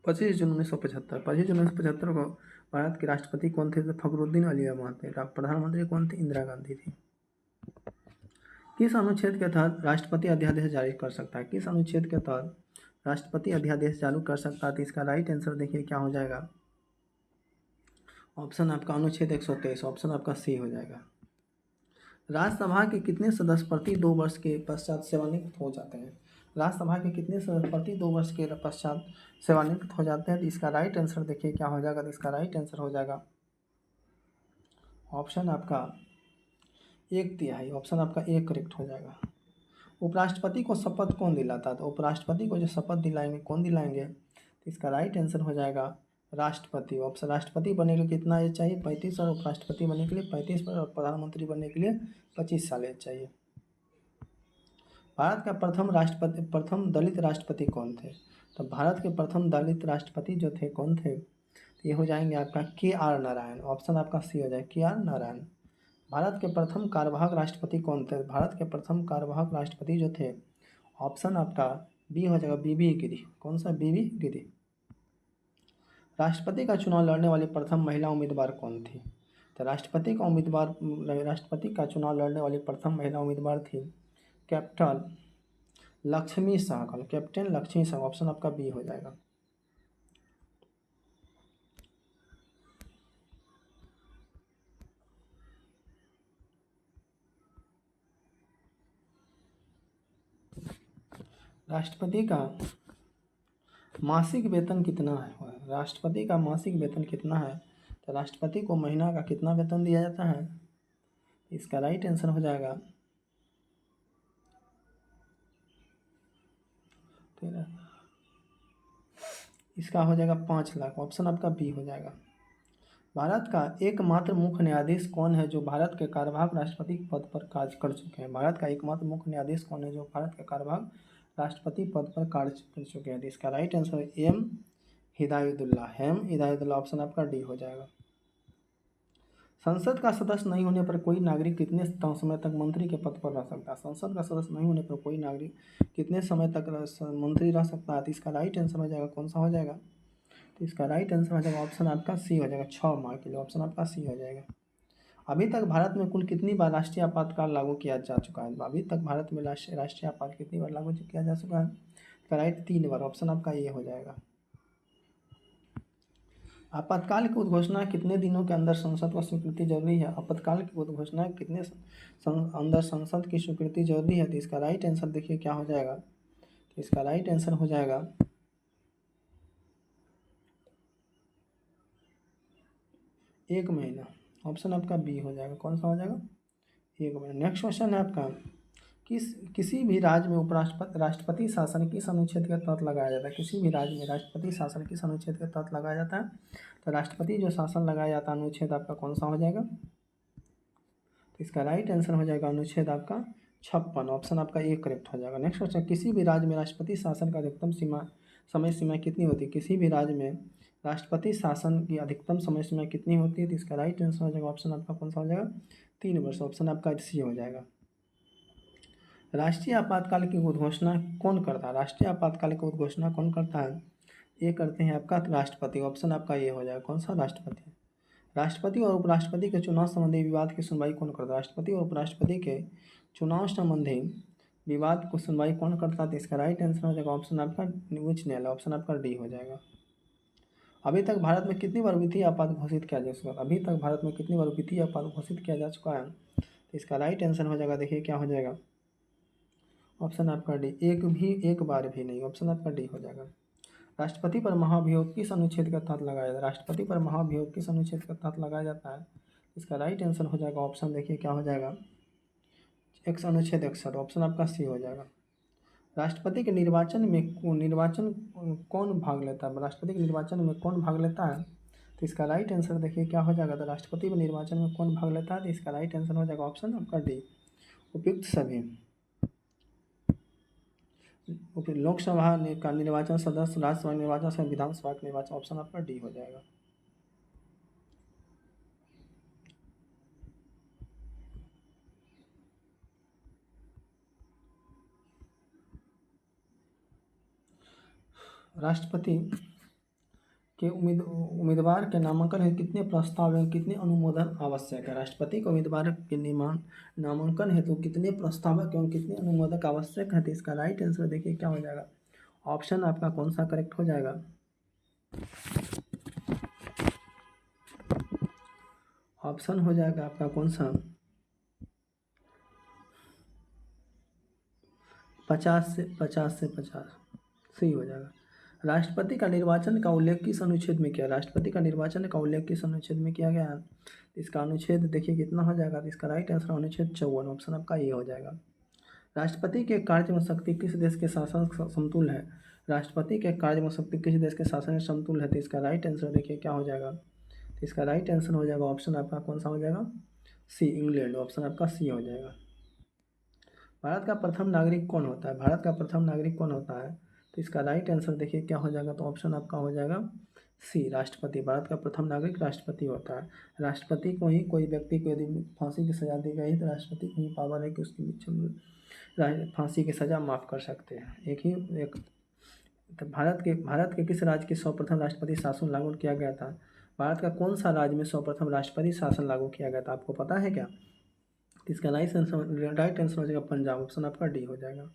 25 जून 1975। 25 जून 1975 को भारत के राष्ट्रपति कौन थे? तो फखरुद्दीन अली अहमद थे। प्रधानमंत्री कौन थे? इंदिरा गांधी थी। किस अनुच्छेद के तहत राष्ट्रपति अध्यादेश जारी कर सकता है? किस अनुच्छेद के तहत राष्ट्रपति अध्यादेश जारी कर सकता है? तो इसका राइट आंसर देखिए क्या हो जाएगा? ऑप्शन आपका अनुच्छेद 123। ऑप्शन आपका सी हो जाएगा। राज्यसभा के कितने सदस्य प्रति 2 वर्ष के पश्चात सेवानिवृत्त हो जाते हैं? राज्यसभा के कितने सदस्य प्रति 2 वर्ष के पश्चात सेवानिवृत्त हो जाते हैं? तो इसका राइट आंसर देखिए क्या हो जाएगा? तो इसका राइट आंसर हो जाएगा ऑप्शन आपका 1/3। ऑप्शन आपका ए करेक्ट हो जाएगा। उपराष्ट्रपति को शपथ कौन दिलाता है? तो उपराष्ट्रपति को जो शपथ दिलाएंगे कौन दिलाएंगे? तो इसका राइट आंसर हो जाएगा राष्ट्रपति। ऑप्शन राष्ट्रपति बनने के लिए कितना एज चाहिए? 35। और उपराष्ट्रपति बनने के लिए 35 और प्रधानमंत्री बनने के लिए 25 साल एज चाहिए। भारत का प्रथम दलित राष्ट्रपति कौन थे? तो भारत के प्रथम दलित राष्ट्रपति जो थे कौन थे? तो ये हो जाएंगे आपका KR नारायण। ऑप्शन आपका सी हो जाएगा KR नारायण। भारत के प्रथम कार्यवाहक राष्ट्रपति कौन थे? भारत के प्रथम कार्यवाहक राष्ट्रपति जो थे ऑप्शन आपका बी हो जाएगा बीबी गिरी। कौन सा? बीबी गिरी। राष्ट्रपति का चुनाव लड़ने वाली प्रथम महिला उम्मीदवार कौन थी? तो राष्ट्रपति का चुनाव लड़ने वाली प्रथम महिला उम्मीदवार थी captain Lakshmi Sahgal. Captain Lakshmi Sahgal. Option आपका बी हो जाएगा। राष्ट्रपति का मासिक वेतन कितना है? राष्ट्रपति का मासिक वेतन कितना है? तो राष्ट्रपति को महीना का कितना वेतन दिया जाता है? इसका राइट आंसर हो जाएगा 13। इसका हो जाएगा 5 लाख। ऑप्शन आपका बी हो जाएगा। भारत का एकमात्र मुख्य न्यायाधीश कौन है जो भारत के कार्यवाहक राष्ट्रपति पद पर कार्य कर चुके हैं? भारत का एकमात्र मुख्य न्यायाधीश कौन है जो भारत के कार्यवाहक राष्ट्रपति पद पर कार्य कर चुके हैं? इसका right answer M Hidayatullah. Option आपका डी हो जाएगा। संसद का सदस्य नहीं होने पर कोई नागरिक कितने समय तक मंत्री के पद पर रह सकता है? संसद का सदस्य नहीं होने पर कोई नागरिक कितने समय तक मंत्री रह सकता है? तो इसका राइट आंसर हो जाएगा कौन सा हो जाएगा? तो इसका राइट आंसर हो जाएगा ऑप्शन आपका सी हो जाएगा 6 माह के लिए। ऑप्शन आपका सी हो जाएगा। अभी तक भारत में कुल कितनी बार राष्ट्रीय आपातकाल लागू किया जा चुका है? अभी तक भारत में राष्ट्रीय आपात कितनी बार लागू किया जा चुका है? इसका राइट 3 बार। ऑप्शन आपका ये हो जाएगा। आपातकाल की उद्घोषणा कितने दिनों के अंदर संसद को स्वीकृति जरूरी है? आपातकाल की उद्घोषणा कितने अंदर संसद की स्वीकृति जरूरी है? तो इसका राइट आंसर देखिए क्या हो जाएगा, तो इसका राइट आंसर हो जाएगा 1 महीना। ऑप्शन आपका बी हो जाएगा। कौन सा हो जाएगा? 1 महीना। नेक्स्ट क्वेश्चन है आपका, किसी भी राज्य में राष्ट्रपति शासन किस अनुच्छेद के तहत लगाया जाता है? किसी भी राज्य में राष्ट्रपति शासन किस अनुच्छेद के तहत लगाया जाता है? तो राष्ट्रपति जो शासन लगाया जाता है अनुच्छेद आपका कौन सा हो जाएगा? तो इसका राइट आंसर हो जाएगा अनुच्छेद आपका 56। ऑप्शन आपका ए करेक्ट हो जाएगा। नेक्स्ट क्वेश्चन, किसी भी राज्य में राष्ट्रपति शासन का अधिकतम समय सीमा कितनी होती है? किसी भी राज्य में राष्ट्रपति शासन की अधिकतम समय सीमा कितनी होती है? तो इसका राइट आंसर हो जाएगा ऑप्शन आपका कौन सा हो जाएगा? 3 वर्ष। ऑप्शन आपका सी हो जाएगा। राष्ट्रीय आपातकाल की उद्घोषणा कौन करता है? राष्ट्रीय आपातकाल की उद्घोषणा कौन करता है? ये करते हैं आपका राष्ट्रपति। ऑप्शन आपका ये हो जाएगा। कौन सा? राष्ट्रपति। राष्ट्रपति और उपराष्ट्रपति के चुनाव संबंधी विवाद की सुनवाई कौन करता है? राष्ट्रपति और उपराष्ट्रपति के चुनाव संबंधी विवाद को सुनवाई कौन करता है? तो इसका राइट आंसर हो जाएगा ऑप्शन आपका उच्च न्यायालय। ऑप्शन आपका डी हो जाएगा। अभी तक भारत में कितनी बार वित्तीय आपात घोषित किया जा चुका है? अभी तक भारत में कितनी बार वित्तीय आपात घोषित किया जा चुका है? तो इसका राइट आंसर हो जाएगा, देखिए क्या हो जाएगा, ऑप्शन आपका डी, एक बार भी नहीं। ऑप्शन आपका डी हो जाएगा। राष्ट्रपति पर महाभियोग किस अनुच्छेद के तहत लगाया जाता है? राष्ट्रपति पर महाभियोग किस अनुच्छेद के तहत लगाया जाता है? इसका राइट आंसर हो जाएगा ऑप्शन देखिए क्या हो जाएगा, अनुच्छेद 61। ऑप्शन आपका सी हो जाएगा। राष्ट्रपति के निर्वाचन कौन भाग लेता है? राष्ट्रपति के निर्वाचन में कौन भाग लेता है? तो इसका राइट आंसर देखिए क्या हो जाएगा, तो राष्ट्रपति के निर्वाचन में कौन भाग लेता है? तो इसका राइट आंसर हो जाएगा ऑप्शन आपका डी, उपयुक्त सभी। लोकसभा का निर्वाचन सदस्य, राज्यसभा निर्वाचन सदस्य, विधानसभा का निर्वाचन। ऑप्शन आपका डी हो जाएगा। राष्ट्रपति के उम्मीदवार के नामांकन हेतु कितने प्रस्ताव एवं कितने अनुमोदन आवश्यक है? राष्ट्रपति के उम्मीदवार के नामांकन हेतु कितने प्रस्तावक एवं कितने अनुमोदक आवश्यक है? तो इसका राइट आंसर देखिए क्या हो जाएगा, ऑप्शन आपका कौन सा करेक्ट हो जाएगा, ऑप्शन हो जाएगा आपका कौन सा, 50 से 50 सही हो जाएगा। राष्ट्रपति का निर्वाचन का उल्लेख किस अनुच्छेद में किया? राष्ट्रपति का निर्वाचन का उल्लेख किस अनुच्छेद में किया गया है? इसका अनुच्छेद देखिए कितना हो जाएगा, तो इसका राइट आंसर अनुच्छेद 54। ऑप्शन आपका ये हो जाएगा। राष्ट्रपति के कार्य में शक्ति किस देश के शासन समतुल्य है? राष्ट्रपति के कार्य में शक्ति किस देश के शासन में समतुल्य है? तो इसका राइट आंसर देखिए क्या हो जाएगा, तो इसका राइट आंसर हो जाएगा ऑप्शन आपका कौन सा हो जाएगा, सी, इंग्लैंड। ऑप्शन आपका सी हो जाएगा। भारत का प्रथम नागरिक कौन होता है? भारत का प्रथम नागरिक कौन होता है? तो इसका राइट आंसर देखिए क्या हो जाएगा, तो ऑप्शन आपका हो जाएगा सी, राष्ट्रपति। भारत का प्रथम नागरिक राष्ट्रपति होता है। राष्ट्रपति को ही, कोई व्यक्ति को यदि फांसी की सजा दी गई तो राष्ट्रपति को ही पावर है कि उसकी फांसी की सजा माफ़ कर सकते हैं। एक तो भारत के किस राज्य के सर्वप्रथम राष्ट्रपति शासन लागू किया गया था? भारत का कौन सा राज्य में सर्वप्रथम राष्ट्रपति शासन लागू किया गया था, आपको पता है क्या? इसका राइट आंसर हो जाएगा पंजाब। ऑप्शन आपका डी हो जाएगा।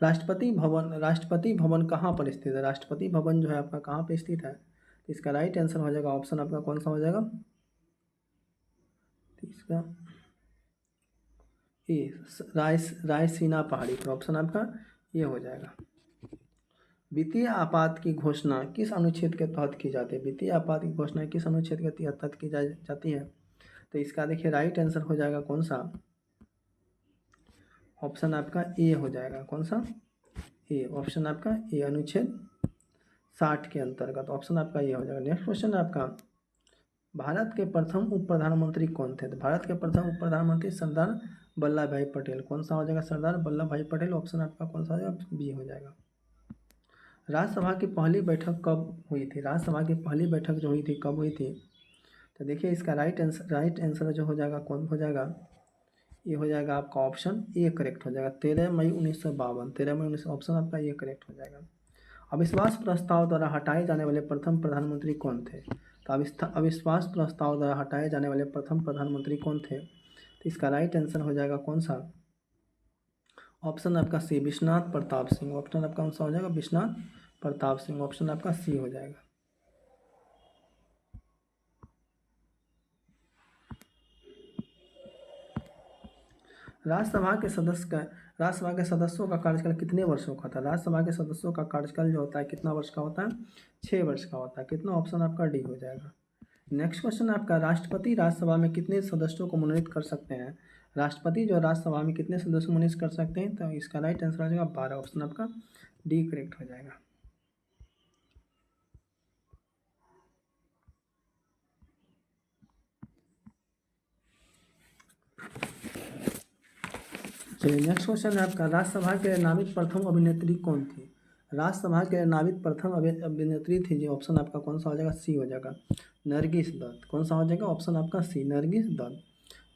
राष्ट्रपति भवन कहाँ पर स्थित है? राष्ट्रपति भवन जो है आपका कहाँ पर स्थित है? तो इसका राइट आंसर हो जाएगा ऑप्शन आपका कौन सा हो जाएगा, तो इसका ए, रायसीना पहाड़ी पर। ऑप्शन आपका ये हो जाएगा। वित्तीय आपात की घोषणा किस अनुच्छेद के तहत की जाती है? वित्तीय आपात की घोषणा किस अनुच्छेद के तहत की जाती है? तो इसका देखिए राइट आंसर हो जाएगा कौन सा, ऑप्शन आपका ए हो जाएगा। कौन सा? ए। ऑप्शन आपका ए, अनुच्छेद 60 के अंतर्गत। ऑप्शन आपका ये हो जाएगा। नेक्स्ट क्वेश्चन आपका, भारत के प्रथम उप प्रधानमंत्री कौन थे? तो भारत के प्रथम उप प्रधानमंत्री सरदार वल्लभ भाई पटेल। कौन सा हो जाएगा, सरदार वल्लभ भाई पटेल। ऑप्शन आपका कौन सा हो जाएगा, बी हो जाएगा। राज्यसभा की पहली बैठक कब हुई थी? राज्यसभा की पहली बैठक जो हुई थी कब हुई थी? तो देखिए इसका राइट आंसर जो हो जाएगा कौन हो जाएगा, ये हो जाएगा आपका ऑप्शन ए करेक्ट हो जाएगा, 13 मई 1952। 13 मई 19, ऑप्शन आपका ये करेक्ट हो जाएगा। अविश्वास प्रस्ताव द्वारा हटाए जाने वाले प्रथम प्रधानमंत्री कौन थे? तो अविश्वास प्रस्ताव द्वारा हटाए जाने वाले प्रथम प्रधानमंत्री कौन थे? तो इसका राइट आंसर हो जाएगा कौन सा, ऑप्शन आपका सी, विश्वनाथ प्रताप सिंह। ऑप्शन आपका कौन सा हो जाएगा, विश्वनाथ प्रताप सिंह। ऑप्शन आपका सी हो जाएगा। राज्यसभा के सदस्यों का कार्यकाल कितने वर्षों का था? राज्यसभा के सदस्यों का कार्यकाल जो होता है कितना वर्ष का होता है? 6 वर्ष का होता है। कितना? ऑप्शन आपका डी हो जाएगा। नेक्स्ट क्वेश्चन आपका, राष्ट्रपति राज्यसभा में कितने सदस्यों को मनोनीत कर सकते हैं? राष्ट्रपति जो राज्यसभा में कितने सदस्यों को मनोनीत कर सकते हैं? तो इसका राइट आंसर हो जाएगा 12। ऑप्शन आपका डी करेक्ट हो जाएगा। चलिए नेक्स्ट क्वेश्चन है आपका, राज्यसभा के नामित प्रथम अभिनेत्री कौन थी? राज्यसभा के नामित प्रथम अभिनेत्री थी जी। ऑप्शन आपका कौन सा हो जाएगा? सी हो जाएगा, नरगिस दत्त। कौन सा हो जाएगा? ऑप्शन आपका सी, नरगिस दत्त।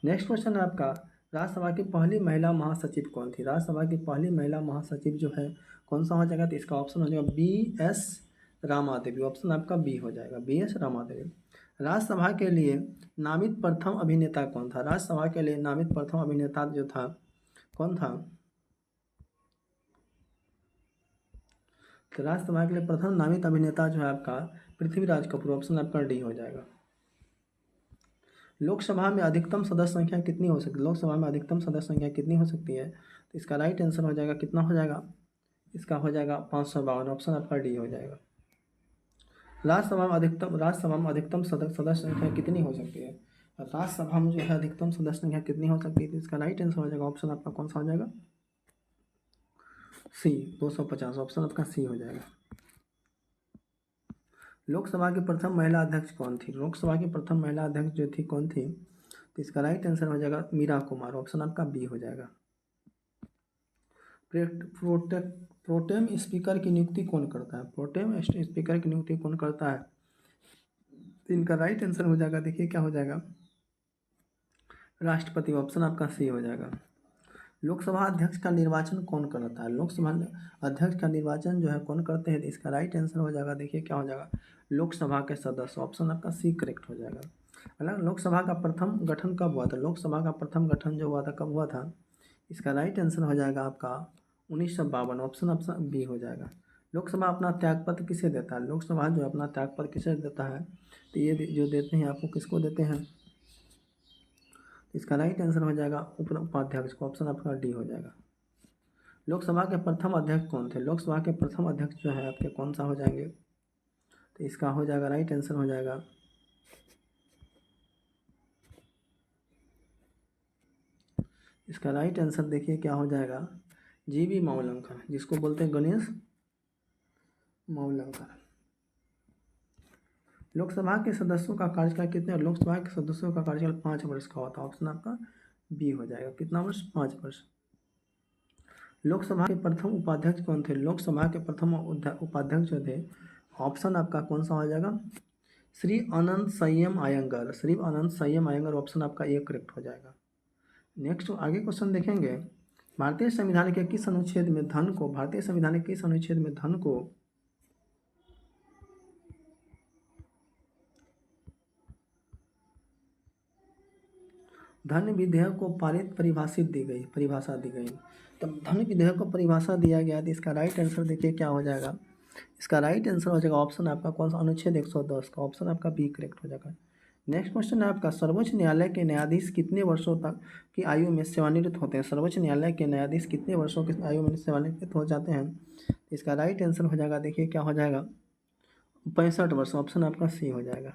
नेक्स्ट क्वेश्चन है आपका, राज्यसभा की पहली महिला महासचिव कौन थी? राज्यसभा की पहली महिला महासचिव जो है कौन सा हो जाएगा? तो इसका ऑप्शन हो जाएगा बी एस रामा देवी। ऑप्शन आपका बी हो जाएगा, बी एस रामा देवी। राज्यसभा के लिए नामित प्रथम अभिनेता कौन था? राज्यसभा के लिए नामित प्रथम अभिनेता जो था कौन था? तो राज्यसभा के लिए प्रथम नामित अभिनेता जो है आपका पृथ्वीराज कपूर। ऑप्शन आपका डी हो जाएगा। लोकसभा में अधिकतम सदस्य संख्या कितनी हो सकती है? लोकसभा में अधिकतम सदस्य संख्या कितनी हो सकती है? तो इसका राइट आंसर हो जाएगा, कितना हो जाएगा? इसका हो जाएगा 552। ऑप्शन आपका डी हो जाएगा। राज्यसभा में अधिकतम सदस्य संख्या कितनी हो सकती है? राज्यसभा में जो है अधिकतम सदस्य संख्या कितनी हो सकती है? तो इसका राइट आंसर हो जाएगा, ऑप्शन आपका कौन सा हो जाएगा? सी, 250। ऑप्शन आपका सी हो जाएगा। लोकसभा की प्रथम महिला अध्यक्ष कौन थी? लोकसभा की प्रथम महिला अध्यक्ष जो थी कौन थी? तो इसका राइट आंसर हो जाएगा मीरा कुमार। ऑप्शन आपका बी हो जाएगा। प्रोटेम स्पीकर की नियुक्ति कौन करता है? प्रोटेम स्पीकर की नियुक्ति कौन करता है? तो इनका राइट आंसर हो जाएगा, देखिए क्या हो जाएगा, राष्ट्रपति। ऑप्शन आपका सी हो जाएगा। लोकसभा अध्यक्ष का निर्वाचन कौन करता है? लोकसभा अध्यक्ष का निर्वाचन जो है कौन करते हैं? इसका राइट आंसर हो जाएगा, देखिए क्या हो जाएगा, लोकसभा के सदस्य। ऑप्शन आपका सी करेक्ट हो जाएगा। मतलब लोकसभा का प्रथम गठन कब हुआ था? लोकसभा का प्रथम गठन जो हुआ था कब हुआ था? इसका राइट आंसर हो जाएगा आपका 1952। ऑप्शन आपका बी हो जाएगा। लोकसभा अपना त्यागपत्र किसे देता है? लोकसभा जो अपना त्यागपत्र किसे देता है? तो ये जो देते हैं आपको, किसको देते हैं? इसका राइट आंसर हो जाएगा उपाध्यक्ष को। ऑप्शन आपका डी हो जाएगा। लोकसभा के प्रथम अध्यक्ष कौन थे? लोकसभा के प्रथम अध्यक्ष जो है आपके कौन सा हो जाएंगे? तो इसका हो जाएगा, राइट आंसर हो जाएगा इसका राइट आंसर देखिए क्या हो जाएगा, जीवी मावलंकर, जिसको बोलते हैं गणेश मावलंकर। लोकसभा के सदस्यों का कार्यकाल कितने? लोकसभा के सदस्यों का कार्यकाल 5 वर्ष का होता है। ऑप्शन आपका बी हो जाएगा, कितना वर्ष? 5 वर्ष। लोकसभा के प्रथम उपाध्यक्ष कौन थे? लोकसभा के प्रथम उपाध्यक्ष जो थे, ऑप्शन आपका कौन सा हो जाएगा, श्री अनंत संयम अयंगर। श्री अनंत संयम अयंगर। ऑप्शन आपका ए करेक्ट हो जाएगा। नेक्स्ट आगे क्वेश्चन देखेंगे, भारतीय संविधान के किस अनुच्छेद में धन को, भारतीय संविधान के किस अनुच्छेद में धन को धन विधेयक को पारित परिभाषा दी गई। तो धन विधेयक को परिभाषा दिया गया, तो इसका राइट आंसर देखिए क्या हो जाएगा, इसका राइट आंसर हो जाएगा ऑप्शन आपका कौन सा, अनुच्छेद 110 का। ऑप्शन आपका बी करेक्ट हो जाएगा। नेक्स्ट क्वेश्चन है आपका, सर्वोच्च न्यायालय के न्यायाधीश कितने वर्षों तक की आयु में सेवानिवृत्त होते हैं? सर्वोच्च न्यायालय के न्यायाधीश कितने वर्षों की आयु में सेवानिवृत्त हो जाते हैं? इसका राइट आंसर हो जाएगा, देखिए क्या हो जाएगा, 65 वर्ष। ऑप्शन आपका सी हो जाएगा।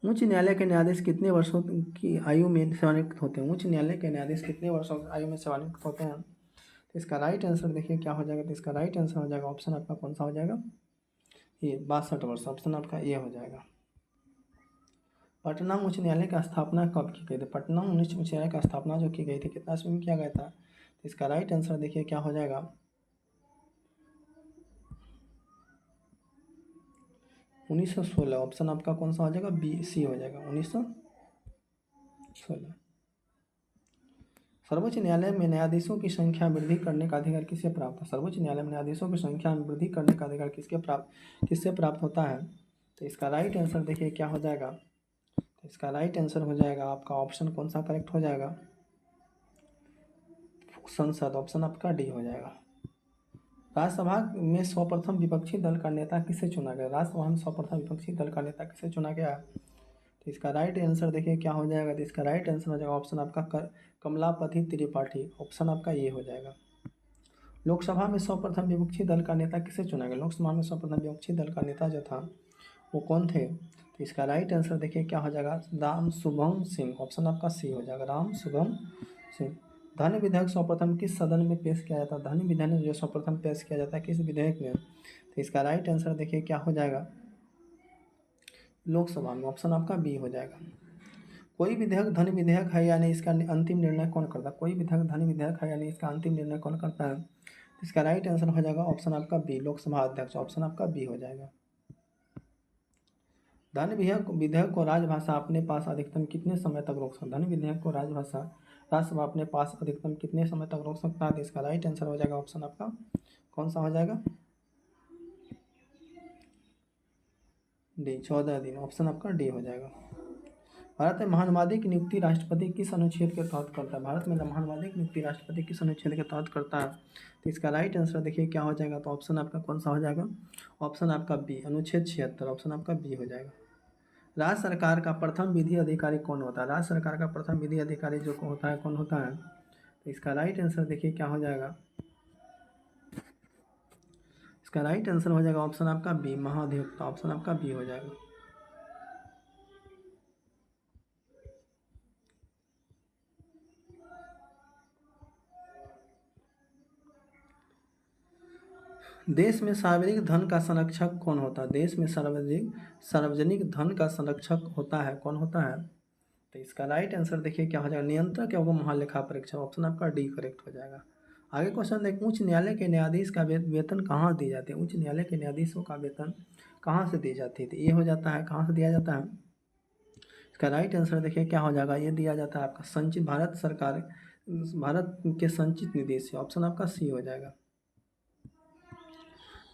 उच्च न्यायालय के न्यायाधीश कितने वर्षों की आयु में सेवानिवृत्त होते हैं? उच्च न्यायालय के न्यायाधीश कितने वर्षों की आयु में सेवानिवृत्त होते हैं? तो इसका राइट आंसर देखिए क्या हो जाएगा, तो इसका राइट आंसर हो जाएगा ऑप्शन आपका कौन सा हो जाएगा, ये 62 वर्ष। ऑप्शन आपका ये हो जाएगा। पटना उच्च न्यायालय की स्थापना कब की गई थी? पटना उच्च न्यायालय की स्थापना जो की गई थी कितना ईस्वी में किया गया था? तो इसका राइट आंसर देखिए क्या हो जाएगा, 1916। ऑप्शन आपका कौन सा हो जाएगा, बी सी हो जाएगा, 1916। सर्वोच्च न्यायालय में न्यायाधीशों की संख्या वृद्धि करने का अधिकार किसे प्राप्त है? सर्वोच्च न्यायालय में न्यायाधीशों की संख्या में वृद्धि करने का अधिकार किससे प्राप्त होता है? तो इसका राइट आंसर देखिए क्या हो जाएगा, तो इसका राइट आंसर हो जाएगा आपका ऑप्शन कौन सा करेक्ट हो जाएगा, संसद। ऑप्शन आपका डी हो जाएगा। राज्यसभा में सर्वप्रथम विपक्षी दल का नेता किसे चुना गया? राज्यसभा में सर्वप्रथम विपक्षी दल का नेता किसे चुना गया? तो इसका राइट आंसर देखिए क्या हो जाएगा, तो इसका राइट आंसर हो जाएगा ऑप्शन आपका कमलापति त्रिपाठी, ऑप्शन आपका ये हो जाएगा। लोकसभा में सर्वप्रथम विपक्षी दल का नेता किसे चुना गया, लोकसभा में सर्वप्रथम विपक्षी दल का नेता जो था वो कौन थे, तो इसका राइट आंसर देखिए क्या हो जाएगा, राम शुभम सिंह, ऑप्शन आपका सी हो जाएगा, राम शुभम सिंह। धन विधेयक सर्वप्रथम किस सदन में पेश किया जाता है, धन विधेयक जो सर्वप्रथम पेश किया जाता है किस विधेयक में, तो इसका राइट आंसर देखिए क्या हो जाएगा, लोकसभा में, ऑप्शन आपका बी हो जाएगा। कोई विधेयक धन विधेयक है या नहीं, इसका अंतिम निर्णय कौन करता है, कोई विधेयक धन विधेयक है या नहीं, इसका अंतिम निर्णय कौन करता है, इसका राइट आंसर हो जाएगा ऑप्शन आपका बी, लोकसभा अध्यक्ष, ऑप्शन आपका बी हो जाएगा। धन विधेयक को राजभाषा अपने पास अधिकतम कितने समय तक रोक सकता है, धन विधेयक को राजभाषा राज्यसभा अपने पास अधिकतम कितने समय तक रोक सकता है, तो इसका राइट आंसर हो जाएगा ऑप्शन आपका कौन सा हो जाएगा, डी, 14 दिन, ऑप्शन आपका डी हो जाएगा। भारत में महानवादी की नियुक्ति राष्ट्रपति किस अनुच्छेद के तहत करता है, भारत में महानवादी की नियुक्ति राष्ट्रपति किस अनुच्छेद के तहत करता है, तो इसका राइट आंसर देखिए क्या हो जाएगा, तो ऑप्शन आपका कौन सा हो जाएगा, ऑप्शन आपका बी, अनुच्छेद 76, ऑप्शन आपका बी हो जाएगा। राज्य सरकार का प्रथम विधि अधिकारी कौन होता है, राज्य सरकार का प्रथम विधि अधिकारी जो होता है कौन होता है, तो इसका राइट आंसर देखिए क्या हो जाएगा, इसका राइट आंसर हो जाएगा ऑप्शन आपका बी, महाधिवक्ता, ऑप्शन आपका बी हो जाएगा। देश में सार्वजनिक धन का संरक्षक कौन होता है, देश में सार्वजनिक धन का संरक्षक होता है कौन होता है, तो इसका राइट आंसर देखिए क्या हो जाएगा, नियंत्रक एवं महालेखा परीक्षक, ऑप्शन आपका डी करेक्ट हो जाएगा। आगे क्वेश्चन देखें, उच्च न्यायालय के न्यायाधीश का वेतन कहाँ दी जाती है, उच्च न्यायालय के न्यायाधीशों का वेतन कहाँ से दी जाती है, तो ये हो जाता है कहाँ से दिया जाता है, इसका राइट आंसर देखिए क्या हो जाएगा, ये दिया जाता है आपका संचित भारत सरकार, भारत के संचित निधि से, ऑप्शन आपका सी हो जाएगा।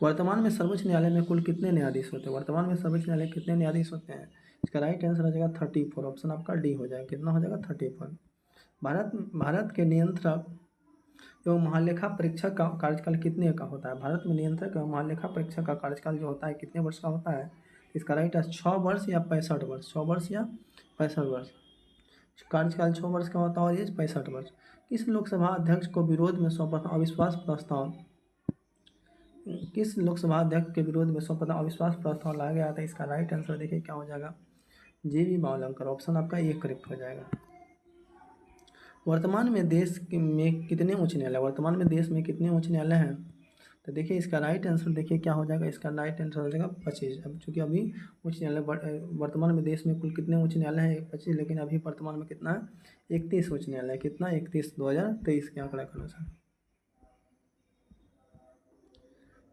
वर्तमान में सर्वोच्च न्यायालय में कुल कितने न्यायाधीश होते हैं, वर्तमान में सर्वोच्च न्यायालय कितने न्यायाधीश होते हैं, इसका राइट आंसर हो जाएगा 34, ऑप्शन आपका डी हो जाएगा, कितना हो जाएगा 34। भारत के नियंत्रक एवं महालेखा परीक्षक का कार्यकाल कितने का होता है, भारत में नियंत्रक एवं महालेखा परीक्षक का कार्यकाल जो होता है कितने वर्ष का होता है, इसका राइट आंसर 6 वर्ष या 65 वर्ष, 6 वर्ष या 65 वर्ष, कार्यकाल 6 वर्ष का होता है और ये 65 वर्ष। किस लोकसभा अध्यक्ष को विरोध में सर्वप्रथम अविश्वास प्रस्ताव, किस लोकसभा अध्यक्ष के विरोध में सर्वप्रथम अविश्वास प्रस्ताव लाया गया था, इसका राइट आंसर देखिए क्या हो जाएगा, जी.बी. मावलंकर, ऑप्शन आपका ये करेक्ट हो जाएगा। वर्तमान में देश में कितने उच्च न्यायालय, वर्तमान में देश में कितने उच्च न्यायालय हैं, तो देखिए इसका राइट आंसर देखिए क्या हो जाएगा, इसका राइट आंसर हो जाएगा 25। अब चूँकि अभी उच्च न्यायालय वर्तमान में देश में कुल कितने उच्च न्यायालय हैं 25, लेकिन अभी वर्तमान में कितना है 31 उच्च न्यायालय, कितना 31 2023 के आंकड़ा के अनुसार।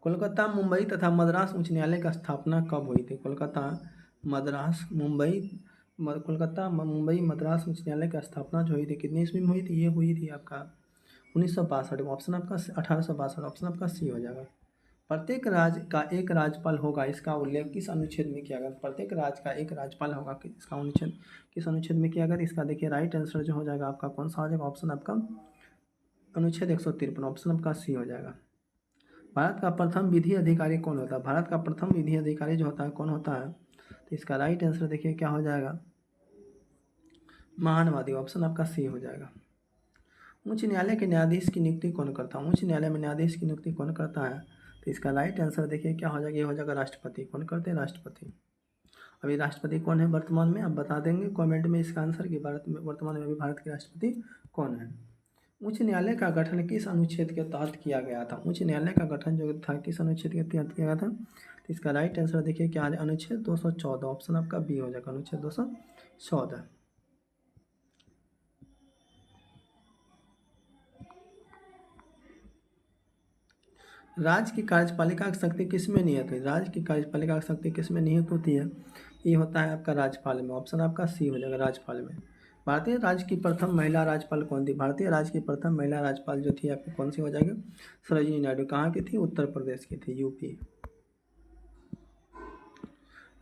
कोलकाता, मुंबई तथा मद्रास उच्च न्यायालय की स्थापना कब हुई थी, कोलकाता, मद्रास, मुंबई, कोलकाता, मुंबई, मद्रास उच्च न्यायालय की स्थापना जो हुई थी कितनी ईस्वी में हुई थी, ये हुई थी आपका 1962, ऑप्शन आपका 1862, ऑप्शन आपका सी हो जाएगा। प्रत्येक राज्य का एक राज्यपाल होगा, इसका उल्लेख किस अनुच्छेद में किया गया, प्रत्येक राज्य का एक राज्यपाल होगा, इसका अनुच्छेद किस अनुच्छेद में किया गया, इसका देखिए राइट आंसर जो हो जाएगा आपका कौन सा हो जाएगा, ऑप्शन आपका अनुच्छेद 153, ऑप्शन आपका सी हो जाएगा। भारत का प्रथम विधि अधिकारी कौन होता है, भारत का प्रथम विधि अधिकारी जो होता है कौन होता है, तो इसका राइट आंसर देखिए क्या हो जाएगा, महानवादी, ऑप्शन आपका सी हो जाएगा। उच्च न्यायालय के न्यायाधीश की नियुक्ति कौन करता है, उच्च न्यायालय में न्यायाधीश की नियुक्ति कौन करता है, तो इसका राइट आंसर देखिए क्या हो जाएगा, ये हो जाएगा राष्ट्रपति, कौन करते हैं, राष्ट्रपति। अभी राष्ट्रपति कौन है वर्तमान में, अब बता देंगे कमेंट में इसका आंसर कि भारत में वर्तमान में अभी भारत के राष्ट्रपति कौन है। उच्च न्यायालय का गठन किस अनुच्छेद के तहत किया गया था, उच्च न्यायालय का गठन जो था किस अनुच्छेद के तहत किया गया था, तो इसका राइट आंसर देखिए क्या है, अनुच्छेद 214, ऑप्शन आपका बी हो जाएगा, अनुच्छेद 214। राज्य की कार्यपालिका की शक्ति किस में निहित है, राज्य की कार्यपालिका की शक्ति किस में निहित होती है, ये होता है आपका राज्यपाल में, ऑप्शन आपका सी हो जाएगा, राज्यपाल में। भारतीय राज्य की प्रथम महिला राज्यपाल कौन थी, भारतीय राज्य की प्रथम महिला राज्यपाल जो थी आपकी कौन सी हो जाएगी, सरोजिनी नायडू, कहाँ की थी, उत्तर प्रदेश की थी, यूपी।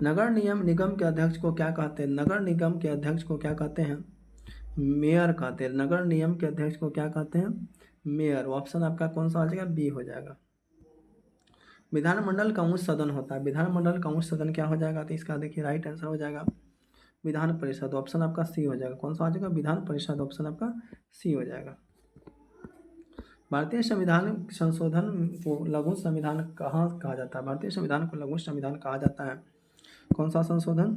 नगर निगम के अध्यक्ष को क्या कहते हैं, नगर निगम के अध्यक्ष को क्या कहते हैं, मेयर कहते हैं, नगर निगम के अध्यक्ष को क्या कहते हैं, मेयर, ऑप्शन आपका कौन सा हो जाएगा, बी हो जाएगा। विधानमंडल का उच्च सदन होता है, विधानमंडल का उच्च सदन क्या हो जाएगा, तो इसका देखिए राइट आंसर हो जाएगा विधान परिषद, ऑप्शन आपका सी हो जाएगा। कौन सा आ जाएगा? विधान परिषद, ऑप्शन आपका सी हो जाएगा। भारतीय संविधान संशोधन को लघु संविधान कहाँ कहा जाता है? भारतीय संविधान को लघु संविधान कहा जाता है। कौन सा संशोधन?